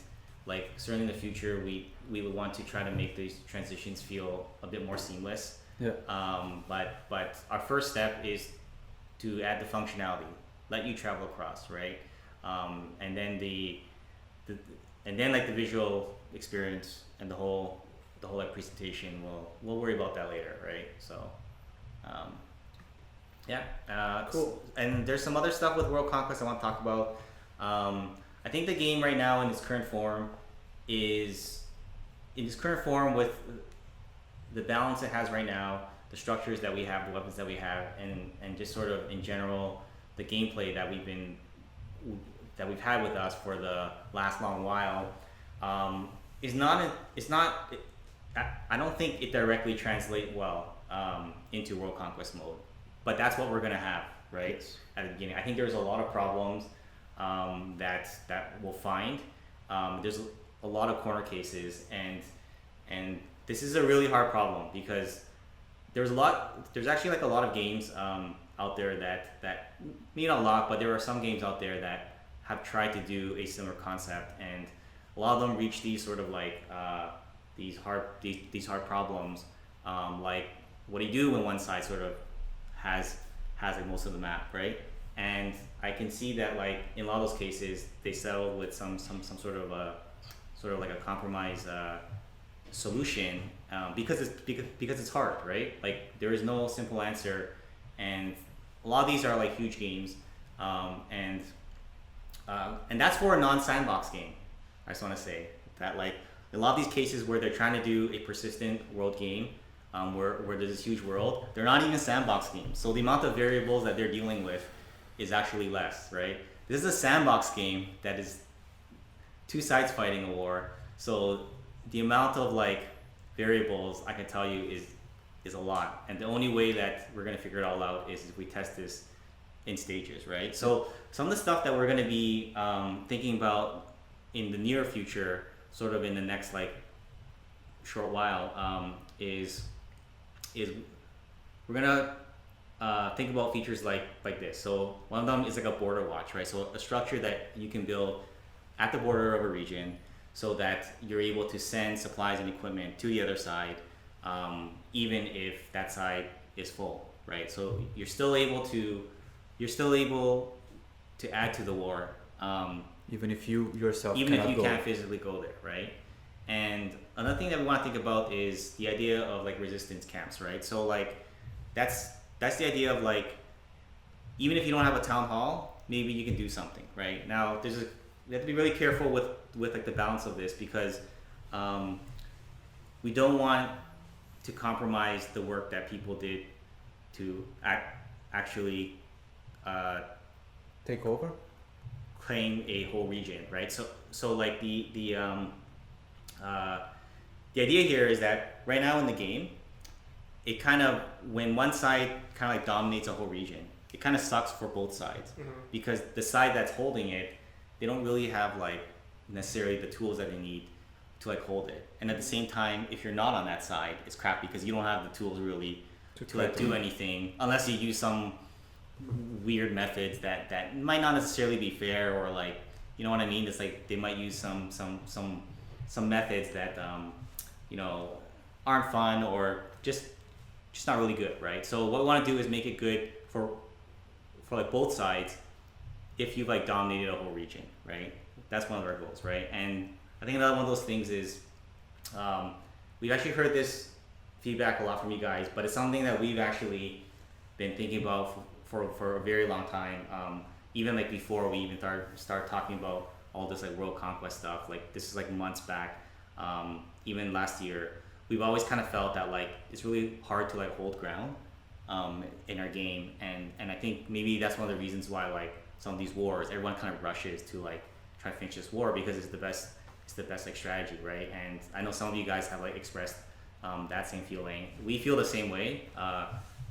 certainly in the future we would want to try to make these transitions feel a bit more seamless. Yeah. But our first step is to add the functionality, let you travel across, right? And then the visual experience and the whole presentation, we'll worry about that later, right? So cool. And there's some other stuff with World Conquest I want to talk about. I think the game right now in its current form with the balance it has right now, the structures that we have, the weapons that we have, and just sort of in general the gameplay that we've had with us for the last long while, I don't think it directly translates well into World Conquest mode, but that's what we're gonna have, right? At the beginning, I think there's a lot of problems that we'll find. There's a lot of corner cases, and this is a really hard problem, because there's actually a lot of games out there that maybe not a lot, but there are some games out there that have tried to do a similar concept, and a lot of them reach these sort of these hard problems, what do you do when one side sort of has most of the map, right? And I can see that in a lot of those cases they settle with some sort of a compromise solution, because it's hard, right? There is no simple answer, and a lot of these are huge games, and that's for a non-sandbox game. I just want to say that a lot of these cases where they're trying to do a persistent world game, where there's this huge world, they're not even sandbox games. So the amount of variables that they're dealing with is actually less, right? This is a sandbox game that is two sides fighting a war. So the amount of like variables I can tell you is a lot. And the only way that we're gonna figure it all out is if we test this in stages, right? So some of the stuff that we're gonna be thinking about in the near future, sort of in the next like short while, is we're gonna think about features like this. So one of them is like a border watch, right? So a structure that you can build at the border of a region so that you're able to send supplies and equipment to the other side, even if that side is full, right? So you're still able to add to the war, Even if you yourself even if cannot you go. can't physically go there, right? And another thing that we want to think about is the idea of like resistance camps, right? So like that's the idea of like, even if you don't have a town hall, maybe you can do something, right? Now we have to be really careful with like the balance of this, because we don't want to compromise the work that people did to actually Take over? claim a whole region, right? So like the idea here is that right now in the game, it kind of, when one side kind of like dominates a whole region, it kind of sucks for both sides, because the side that's holding it, they don't really have like necessarily the tools that they need to like hold it. And at the same time, if you're not on that side, it's crap because you don't have the tools really to like do anything, unless you use some weird methods that might not necessarily be fair, or like, you know what I mean? It's like they might use some methods that you know, aren't fun, or just not really good, right? So what we want to do is make it good for like both sides if you've like dominated a whole region, right? That's one of our goals, right? And I think another one of those things is we've actually heard this feedback a lot from you guys, but it's something that we've actually been thinking about for a very long time. Even like before we even start talking about all this like World Conquest stuff, like this is like months back. Even last year, we've always kind of felt that like it's really hard to like hold ground in our game, and I think maybe that's one of the reasons why like some of these wars, everyone kind of rushes to like try to finish this war, because it's the best like strategy, right? And I know some of you guys have like expressed that same feeling. We feel the same way.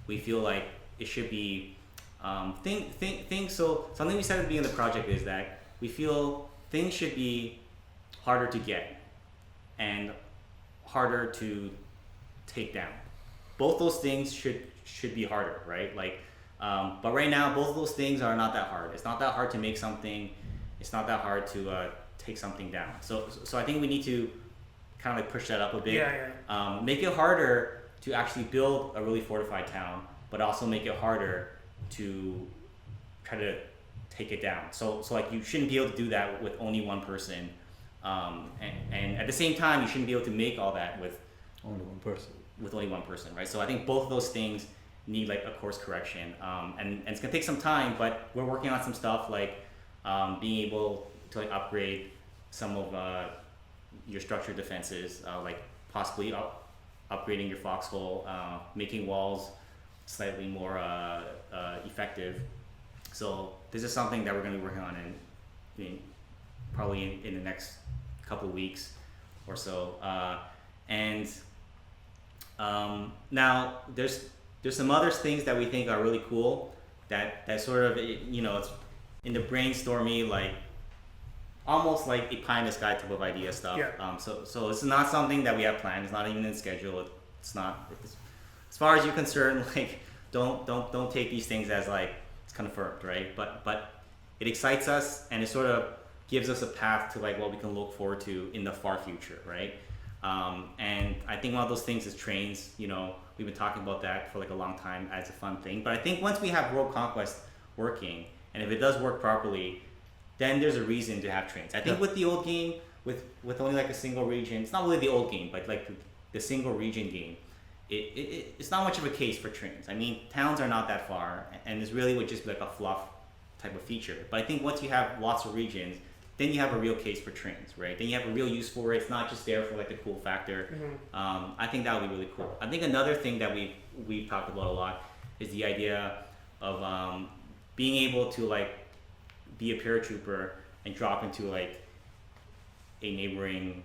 We feel like it should be so something we said at the beginning of the project is that we feel things should be harder to get and harder to take down. Both those things should be harder, right? Like, but right now both of those things are not that hard. It's not that hard to make something. It's not that hard to take something down. So I think we need to kind of like push that up a bit. Make it harder to actually build a really fortified town, but also make it harder to try to take it down. So like you shouldn't be able to do that with only one person, and at the same time you shouldn't be able to make all that with Only one person. right? So I think both of those things need like a course correction, and it's gonna take some time, but we're working on some stuff like being able to like upgrade some of your structured defenses, like possibly upgrading your foxhole, making walls slightly more effective. So this is something that we're going to be working on in probably in the next couple of weeks or so. And now there's some other things that we think are really cool that sort of, you know, it's in the brainstormy, like almost like a pie in the sky type of idea stuff. So this is not something that we have planned. It's not even in schedule. It's not, as far as you're concerned, like don't take these things as like it's confirmed, right? But it excites us, and it sort of gives us a path to like what we can look forward to in the far future, right? And I think one of those things is trains. You know, we've been talking about that for like a long time as a fun thing. But I think once we have World Conquest working, and if it does work properly, then there's a reason to have trains. I think with the old game, with only like a single region, it's not really the old game, but like the single region game, it's not much of a case for trains. I mean, towns are not that far, and it's really would just be like a fluff type of feature. But I think once you have lots of regions, then you have a real case for trains, right? Then you have a real use for it. It's not just there for like the cool factor. I think that would be really cool. I think another thing that we've talked about a lot is the idea of being able to like be a paratrooper and drop into like a neighboring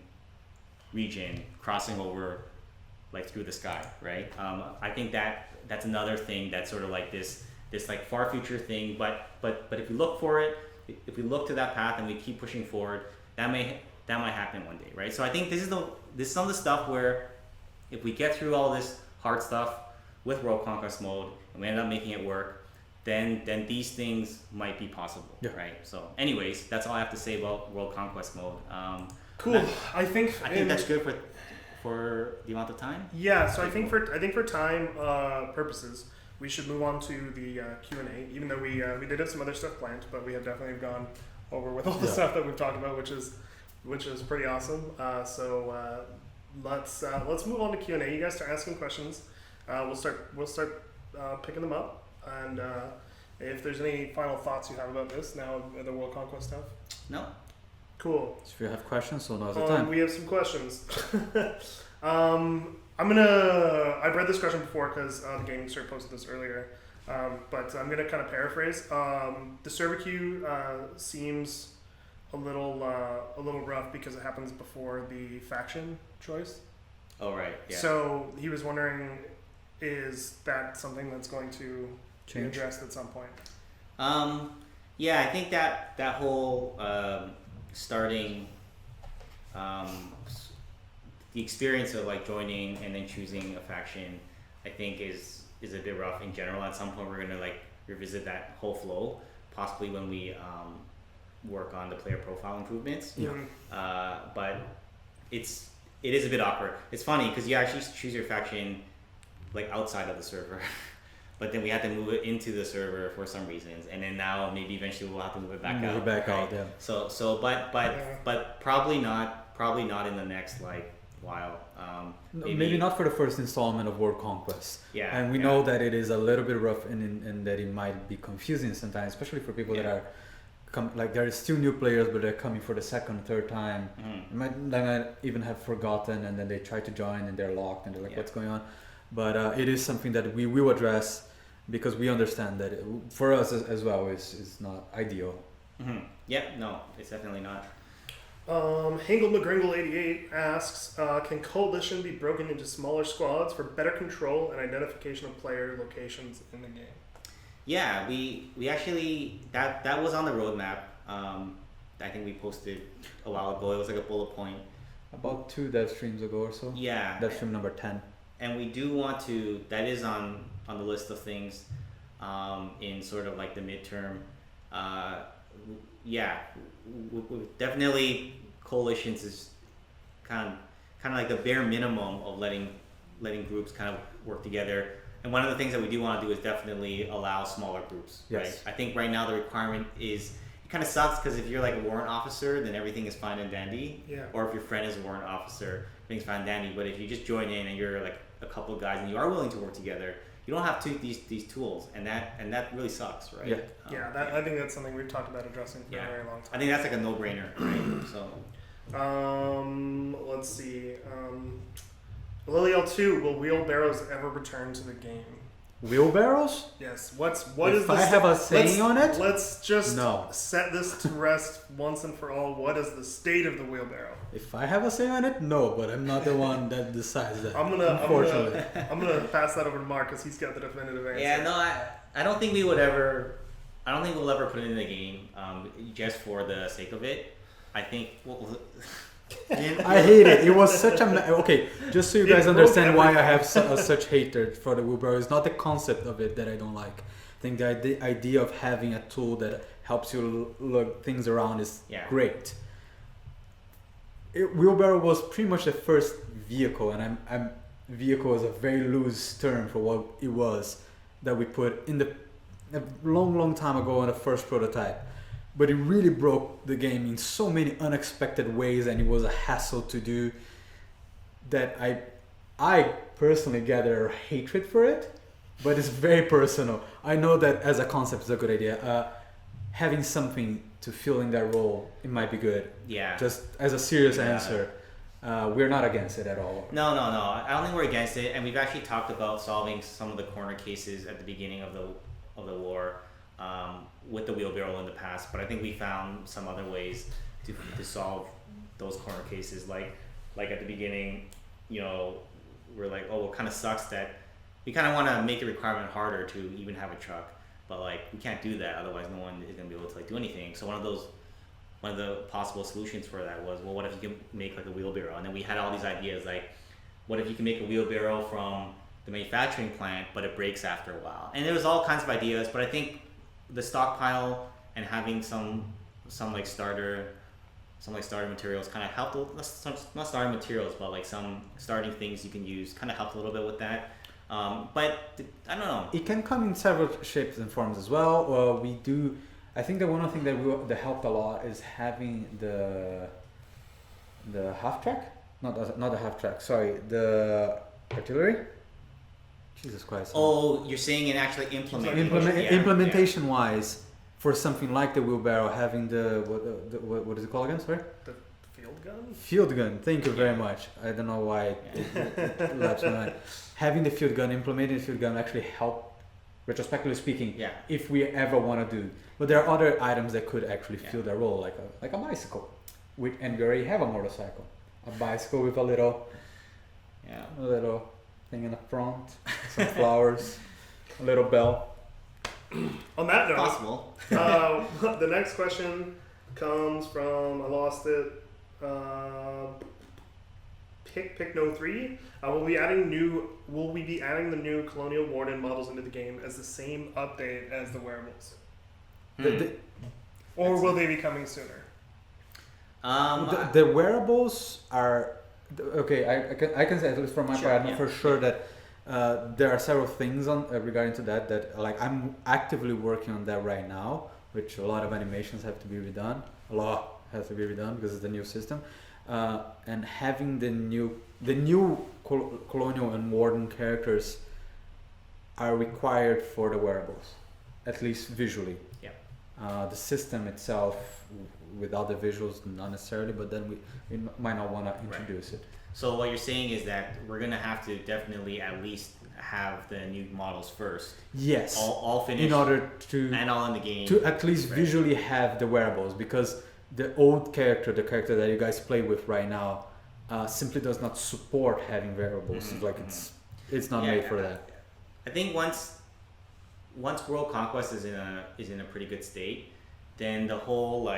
region, crossing over like through the sky, right? I think that's another thing that's sort of like this like far future thing, but if we look for it, if we look to that path and we keep pushing forward, that might happen one day, right? So I think this is some of the stuff where if we get through all this hard stuff with World Conquest mode and we end up making it work, then these things might be possible, right? So anyways, that's all I have to say about World Conquest mode. Cool. I think that's good for the amount of time. Yeah. So I think for time purposes, we should move on to the Q&A. Even though we did have some other stuff planned, but we have definitely gone over with all the stuff that we've talked about, which is pretty awesome. So let's move on to Q&A. You guys start asking questions. We'll start picking them up. And if there's any final thoughts you have about this now, the World Conquest stuff. No. Cool. So if you have questions, so now's the time. We have some questions. I've read this question before because the Gaming Cert posted this earlier, but I'm gonna kind of paraphrase. The server queue seems a little rough because it happens before the faction choice. Oh right. Yeah. So he was wondering, is that something that's going to be addressed at some point? Yeah, I think that whole starting the experience of like joining and then choosing a faction, I think is a bit rough in general. At some point, we're gonna like revisit that whole flow, possibly when we work on the player profile improvements. Yeah. But it is a bit awkward. It's funny because you actually choose your faction like outside of the server. But then we had to move it into the server for some reasons, and then now maybe eventually we'll have to move it back out. Yeah. So, but probably not in the next like while. Maybe not for the first installment of World Conquest. Yeah. And we know that it is a little bit rough and that it might be confusing sometimes, especially for people that are like there are still new players, but they're coming for the second, third time. They might even have forgotten, and then they try to join and they're locked and they're like, what's going on? But it is something that we will address because we understand that for us as well is not ideal. Yep, no, it's definitely not. Hingle McGringle 88 asks, can Coalition be broken into smaller squads for better control and identification of player locations in the game? Yeah, we actually that was on the roadmap. I think we posted a while ago. It was like a bullet point About 2 dev streams ago or so. Yeah. Dev stream number 10. And we do want to. That is on the list of things in sort of like the midterm. Definitely coalitions is kind of like the bare minimum of letting groups kind of work together. And one of the things that we do want to do is definitely allow smaller groups. Yes. Right? I think right now the requirement is, it kind of sucks because if you're like a warrant officer, then everything is fine and dandy. Yeah. Or if your friend is a warrant officer, everything's fine and dandy. But if you just join in and you're like a couple of guys and you are willing to work together, you don't have these tools, and that really sucks, right? Yeah. I think that's something we've talked about addressing for a very long time. I think that's like a no-brainer, right? So. Let's see. Lily L2, will wheelbarrows ever return to the game? Wheelbarrows? Yes. What if is the I have a saying on it? Let's just No. set this to rest once and for all. What is the state of the wheelbarrow? If I have a say on it, no, but I'm not the one that decides that. I'm gonna pass that over to Mark because he's got the definitive answer. Yeah, no, I don't think we'll ever put it in the game just for the sake of it. I think I hate it. It was such a okay. Just so you guys understand why I have such hatred for the wheelbarrow. It's not the concept of it that I don't like. I think the idea of having a tool that helps you look things around is great. Wheelbarrow was pretty much the first vehicle, and vehicle is a very loose term for what it was that we put in a long time ago on the first prototype. But it really broke the game in so many unexpected ways, and it was a hassle to do that I personally gather hatred for it, but it's very personal. I know that as a concept it's a good idea. Having something to fill in that role, it might be good. Yeah. Just as a serious Yeah. answer, we're not against it at all. No. I don't think we're against it, and we've actually talked about solving some of the corner cases at the beginning of the war with the wheelbarrow in the past. But I think we found some other ways to solve those corner cases. Like at the beginning, we're like, oh, it kind of sucks that we kind of want to make the requirement harder to even have a truck, but like we can't do that. Otherwise, no one is gonna be able to like do anything. So one of the possible solutions for that was, well, what if you can make like a wheelbarrow? And then we had all these ideas like, what if you can make a wheelbarrow from the manufacturing plant, but it breaks after a while? And there was all kinds of ideas, but I think the stockpile and having some starter materials kind of helped. Not starter materials, but like some starting things you can use kind of helped a little bit with that. But I don't know. It can come in several shapes and forms as well. We do. I think that one of the things that helped a lot is having the half track, not the half track. Sorry, the artillery. Jesus Christ. Oh, you're saying it actually implemented. Implementation wise, for something like the wheelbarrow, having the what is it called again? Sorry. The field gun? Field gun. Thank you very much. I don't know why it lapsed my mind. Having the field gun, implementing the field gun actually helped, retrospectively speaking, if we ever want to do. But there are other items that could actually fill that role, like a bicycle. And we already have a motorcycle. A bicycle with a little thing in the front, some flowers, a little bell. On that note, Possible. the next question comes from, I lost it, Pick No 3. Will we be adding the new Colonial Warden models into the game as the same update as the wearables? Or will they be coming sooner? The wearables are okay. I can say, at least from my part, I know for sure that there are several things on regarding to that like I'm actively working on that right now, which a lot of animations have to be redone. A lot has to be redone because it's the new system, and having the new Colonial and Warden characters are required for the wearables, at least visually. The system itself, without the visuals, not necessarily, but then we might not want to introduce it. So what you're saying is that we're gonna have to definitely at least have the new models first. Yes. All finished. In order to and all in the game. To at least visually have the wearables, because the old character, the character that you guys play with right now, simply does not support having wearables. Like it's not made for that. I think once World Conquest is in a pretty good state, then the whole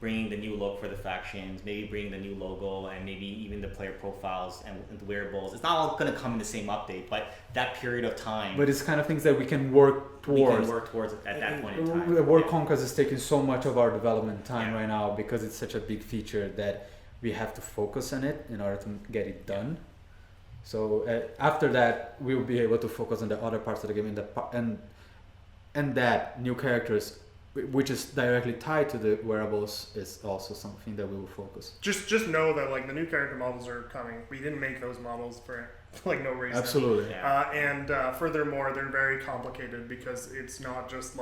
bringing the new look for the factions, maybe bringing the new logo, and maybe even the player profiles and the wearables. It's not all going to come in the same update, but that period of time. But it's kind of things that we can work towards. At that point in time. World Conquest is taking so much of our development time right now because it's such a big feature that we have to focus on it in order to get it done. So after that, we'll be able to focus on the other parts of the game and that new characters, which is directly tied to the wearables, is also something that we will focus. Just know that the new character models are coming. We didn't make those models for no reason. Absolutely. And furthermore, they're very complicated because it's not just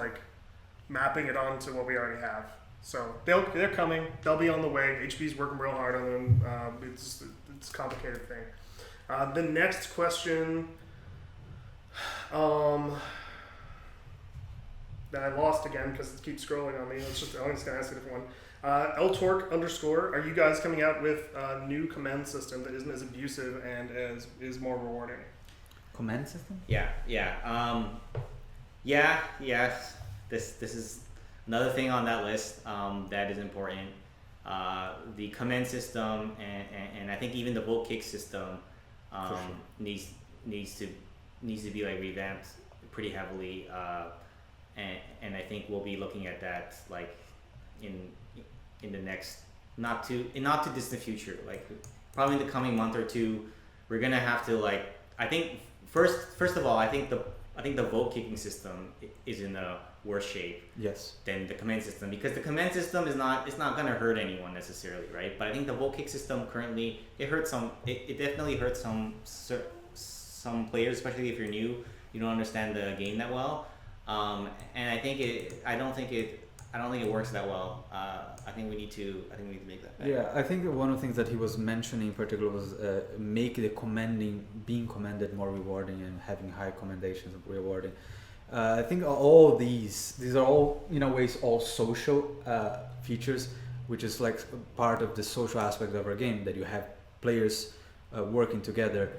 mapping it onto what we already have. So they're coming. They'll be on the way. HP's working real hard on them. It's a complicated thing. The next question that I lost again because it keeps scrolling on me. I'm just going to ask a different one. LTorque _, are you guys coming out with a new command system that isn't as abusive and is more rewarding? Command system? Yes. This is another thing on that list that is important. The command system and I think even the vote kick system needs to be revamped pretty heavily, and I think we'll be looking at that in the next not too distant future, probably in the coming month or two. We're gonna have to I think first of all I think the vote kicking system is in a worse shape than the command system, because the command system it's not gonna hurt anyone necessarily, right? But I think the vote kick system currently it definitely hurts some players, especially if you're new, you don't understand the game that well, and I don't think I don't think it works that well. I think we need to make that better. Yeah, I think one of the things that he was mentioning in particular was make the being commended more rewarding and having high commendations rewarding. I think all these are all in a ways all social features, which is like part of the social aspect of our game, that you have players working together.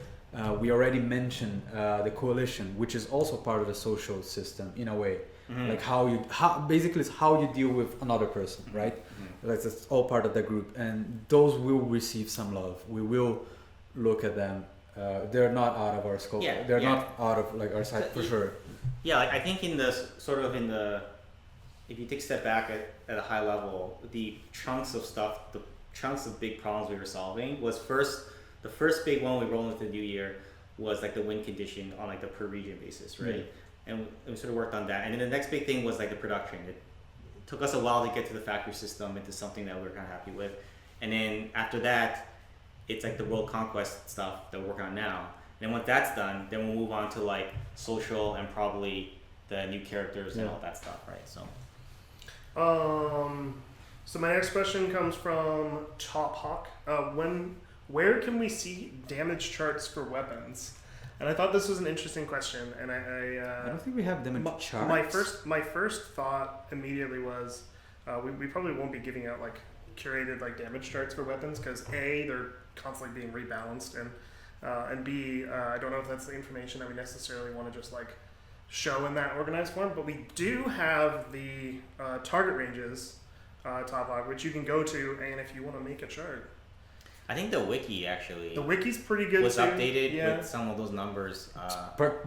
We already mentioned the coalition, which is also part of the social system in a way. Mm-hmm. Like basically it's how you deal with another person, right? Mm-hmm. Like it's all part of the group, and those will receive some love. We will look at them. They're not out of our scope. Yeah, They're yeah. not out of like our sight for sure. Yeah, like I think if you take a step back at a high level, the chunks of big problems we were solving was the first big one we rolled into the new year was like the win condition on like the per region basis, right? And we sort of worked on that. And then the next big thing was like the production. It took us a while to get to the factory system into something that we were kind of happy with. And then after that, it's like the World Conquest stuff that we're working on now. And once that's done, then we'll move on to like social and probably the new characters and all that stuff, right? So so my next question comes from Top Hawk. Where can we see damage charts for weapons? And I thought this was an interesting question, and I don't think we have them in charts. My first thought immediately was we probably won't be giving out like curated like damage charts for weapons, because A, they're constantly being rebalanced, and B, I don't know if that's the information that we necessarily want to just like show in that organized form. But we do have the target ranges, Top Hawk, which you can go to, and if you want to make a chart. I think the wiki actually The wiki's pretty good was too. updated Yeah. with some of those numbers.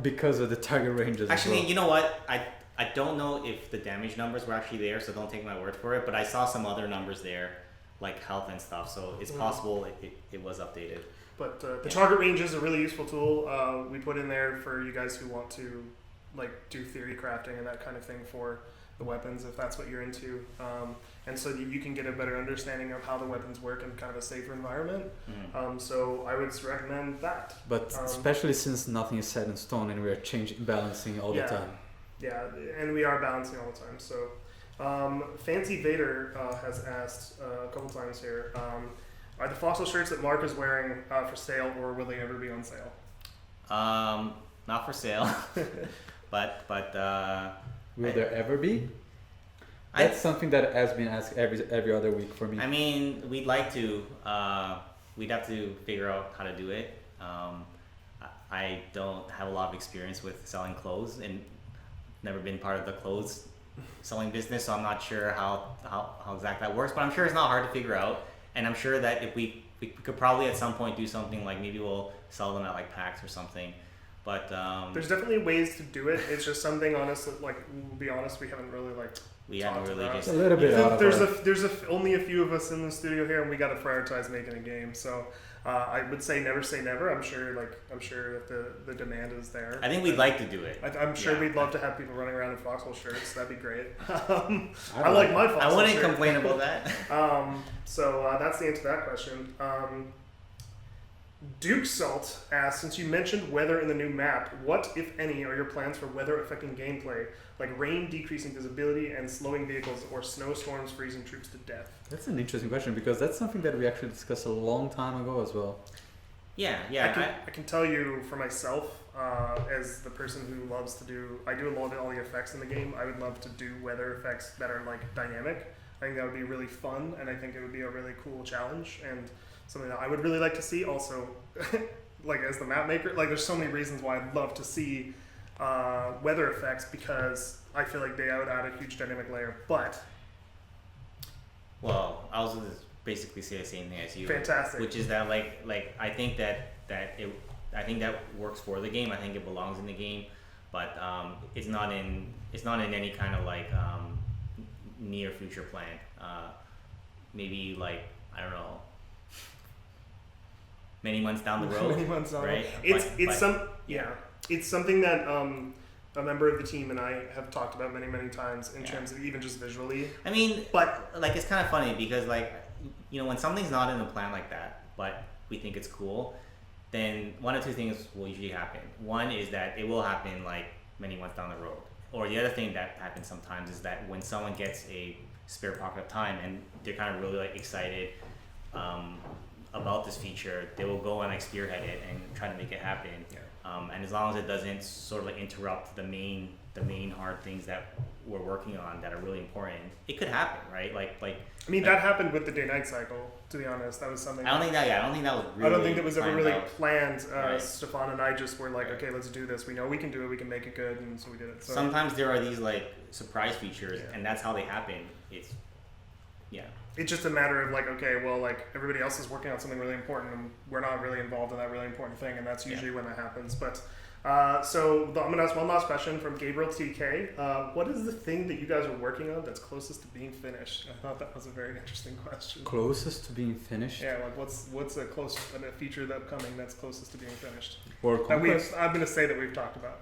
Because of the target ranges. Actually, as well. you know what? I don't know if the damage numbers were actually there, so don't take my word for it. But I saw some other numbers there, like health and stuff. So it's possible it was updated. But the target range is a really useful tool. We put in there for you guys who want to like do theory crafting and that kind of thing for the weapons, if that's what you're into. And so you can get a better understanding of how the weapons work in kind of a safer environment. So I would recommend that. But especially since nothing is set in stone and we are balancing all the time. Yeah, and we are balancing all the time. So Fancy Vader has asked a couple times here, are the Foxhole shirts that Mark is wearing for sale, or will they ever be on sale? Not for sale, but will there ever be? That's something that has been asked every other week for me. I mean, we'd like to. We'd have to figure out how to do it. I don't have a lot of experience with selling clothes and never been part of the clothes selling business, so I'm not sure how exact that works. But I'm sure it's not hard to figure out, and I'm sure that if we could probably at some point do something like maybe we'll sell them at like PAX or something. But there's definitely ways to do it. It's just something, honestly, like we'll be honest, we haven't really like. We haven't really It's a little bit out of There's only a few of us in the studio here, and we got to prioritize making a game. So I would say never. I'm sure if the demand is there. I think we'd like to do it. I'm sure we'd love to have people running around in Foxhole shirts. That'd be great. I like my Foxhole I wouldn't shirt. complain about that. So that's the answer to that question. Duke Salt asks, since you mentioned weather in the new map, what, if any, are your plans for weather affecting gameplay, like rain decreasing visibility and slowing vehicles, or snowstorms freezing troops to death? That's an interesting question, because that's something that we actually discussed a long time ago as well. Yeah. I can tell you for myself, as the person who loves to do a lot of all the effects in the game, I would love to do weather effects that are like dynamic. I think that would be really fun, and I think it would be a really cool challenge, and something that I would really like to see. Also, like as the map maker, like there's so many reasons why I'd love to see weather effects, because I feel like they would add a huge dynamic layer. But well, I was gonna basically say the same thing as you. Fantastic. Which is that like I think that works for the game. I think it belongs in the game, but it's not in any kind of like near future plan. Maybe like I don't know. Many months down the road. Many months down right? the road. It's something that a member of the team and I have talked about many times in terms of even just visually. I mean, but like it's kind of funny because like when something's not in the plan like that, but we think it's cool, then one or two things will usually happen. One is that it will happen like many months down the road, or the other thing that happens sometimes is that when someone gets a spare pocket of time and they're kind of really like excited about this feature, they will go and like spearhead it and try to make it happen. And as long as it doesn't sort of like interrupt the main hard things that we're working on that are really important, it could happen, right? I mean, that happened with the day-night cycle. To be honest, that was something. I don't think that was really. I don't think it was ever really out. planned. Right. Stefan and I just were like, okay, let's do this. We know we can do it. We can make it good, and so we did it. So Sometimes there are these like surprise features, and that's how they happen. It's just a matter of like, okay, well, like everybody else is working on something really important, and we're not really involved in that really important thing, and that's usually when that happens. But I'm gonna ask one last question from Gabriel TK. What is the thing that you guys are working on that's closest to being finished? I thought that was a very interesting question. Closest to being finished? Yeah, like what's a feature that's upcoming that's closest to being finished? World Conquest? I'm gonna say that we've talked about.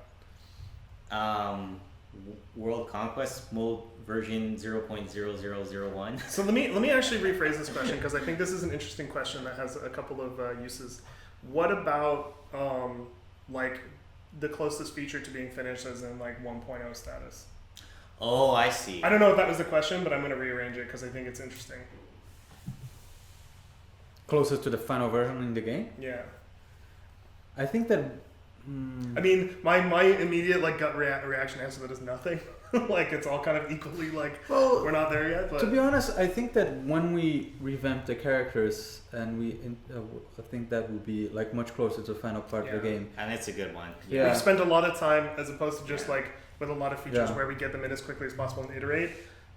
World Conquest mode version 0.0001. So let me actually rephrase this question because I think this is an interesting question that has a couple of uses. What about like the closest feature to being finished as in like 1.0 status? Oh, I see. I don't know if that was the question, but I'm going to rearrange it because I think it's interesting. Closest to the final version in the game? Yeah. I think that... I mean, my immediate like gut reaction answer to that is nothing. Like it's all kind of equally like we're not there yet. But to be honest, I think that when we revamp the characters and I think that will be like much closer to the final part of the game. And it's a good one. Yeah. We've spent a lot of time as opposed to just like with a lot of features Yeah. where we get them in as quickly as possible and iterate.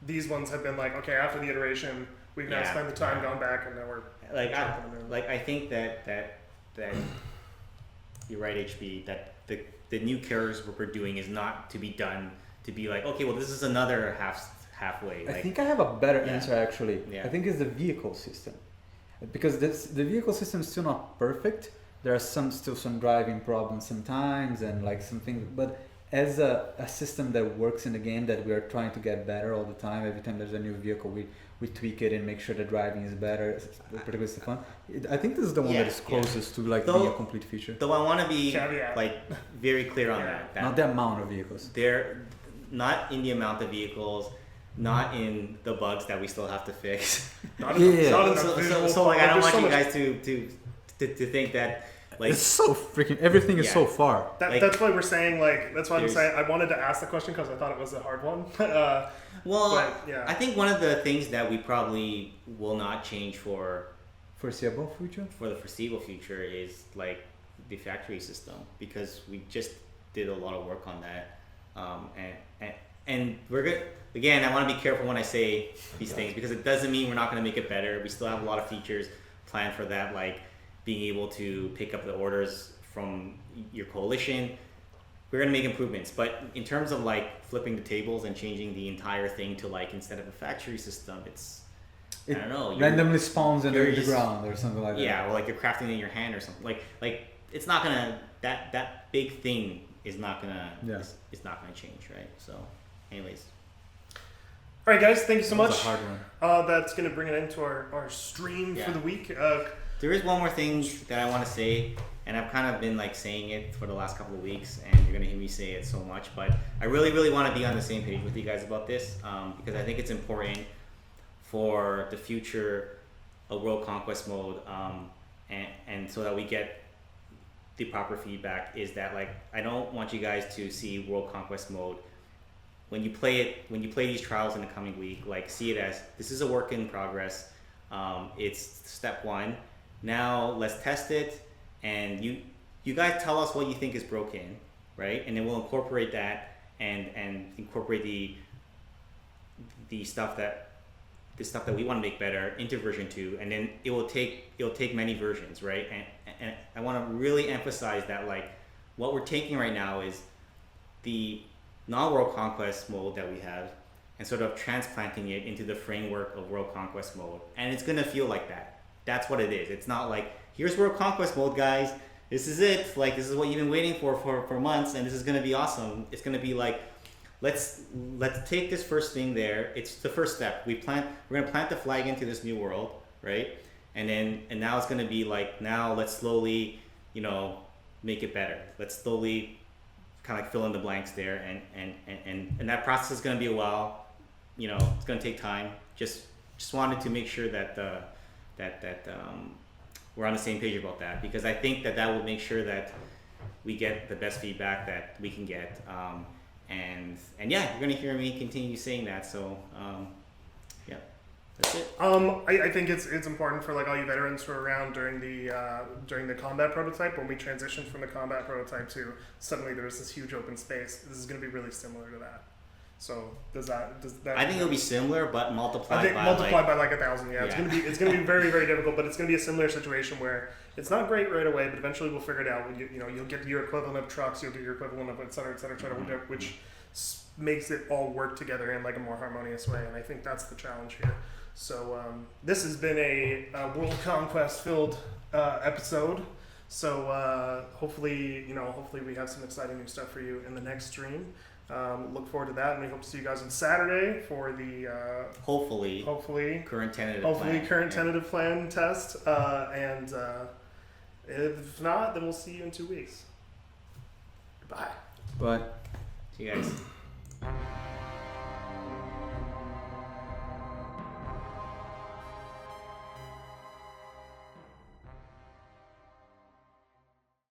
These ones have been like, okay, after the iteration, we've now spent the time going back and now we're I think that you're right, HB, that the new characters what we're doing is not to be done to be like, okay, well this is another halfway. I think I have a better Yeah. answer actually. Yeah. I think it's the vehicle system. Because the vehicle system is still not perfect. There are still some driving problems sometimes and like something, but as a system that works in the game that we are trying to get better all the time, every time there's a new vehicle we tweak it and make sure the driving is better, particularly Stefan. I think this is the one that is closest to like being a complete feature. Though I want to be Caveat. like very clear on that Not the amount of vehicles. they're not in the amount of vehicles, not in the bugs that we still have to fix. not Yeah. not in So like I don't there's want you much- guys to think that like It's so freaking, everything is so far. that's why we're saying like that's why I'm There's- saying I wanted to ask the question because I thought it was a hard one. well, but, yeah. I think one of the things that we probably will not change for Foreseeable future? the foreseeable future is like the factory system, because we just did a lot of work on that, and we're good. Again, I want to be careful when I say these things because it doesn't mean we're not going to make it better. We still have a lot of features planned for that, like being able to pick up the orders from your coalition. We're going to make improvements, but in terms of like flipping the tables and changing the entire thing to like instead of a factory system, I don't know. Randomly spawns under the just- ground or something like that. Yeah, or like you're crafting it in your hand or something. Like it's not gonna that big thing is not gonna it's not gonna change, right? So, anyways, All right, guys, thank you so That was much. a hard one. That's going to bring it into our stream for the week. there is one more thing that I want to say, and I've kind of been like saying it for the last couple of weeks, and you're gonna hear me say it so much, but I really want to be on the same page with you guys about this, because I think it's important for the future of World Conquest mode, and so that we get the proper feedback, is that like I don't want you guys to see World Conquest mode when you play these trials in the coming week, like see it as this is a work in progress. It's step one. Now let's test it, and you guys tell us what you think is broken, right? And then we'll incorporate that and incorporate the stuff that we want to make better into version 2, and then it'll take many versions, right? And I want to really emphasize that like what we're taking right now is the non-World Conquest mode that we have and sort of transplanting it into the framework of World Conquest mode, and it's gonna feel like that. That's what it is. It's not like here's World Conquest mode, guys. This is it. Like this is what you've been waiting for months, and this is gonna be awesome. It's gonna be like let's take this first thing there. It's the first step. We're gonna plant the flag into this new world, right? And now it's gonna be like now let's slowly, make it better. Let's slowly kind of like fill in the blanks there, and that process is going to be a while. You know, it's going to take time. Just wanted to make sure that we're on the same page about that, because I think that will make sure that we get the best feedback that we can get. And yeah, you're going to hear me continue saying that. So yeah, that's it. I think it's important for like all you veterans who are around during the combat prototype. When we transitioned from the combat prototype to suddenly there was this huge open space, this is going to be really similar to that. So does that? I think it'll be similar, but multiplied by like 1,000. Yeah, yeah. It's gonna be very, very difficult, but it's gonna be a similar situation where it's not great right away, but eventually we'll figure it out. You'll get your equivalent of trucks, you'll get your equivalent of et cetera, which makes it all work together in like a more harmonious way. And I think that's the challenge here. So this has been a World Conquest filled episode. So hopefully we have some exciting new stuff for you in the next stream. Look forward to that, and we hope to see you guys on Saturday for the hopefully current tentative plan test. And if not, then we'll see you in 2 weeks. Goodbye. Bye. See you guys.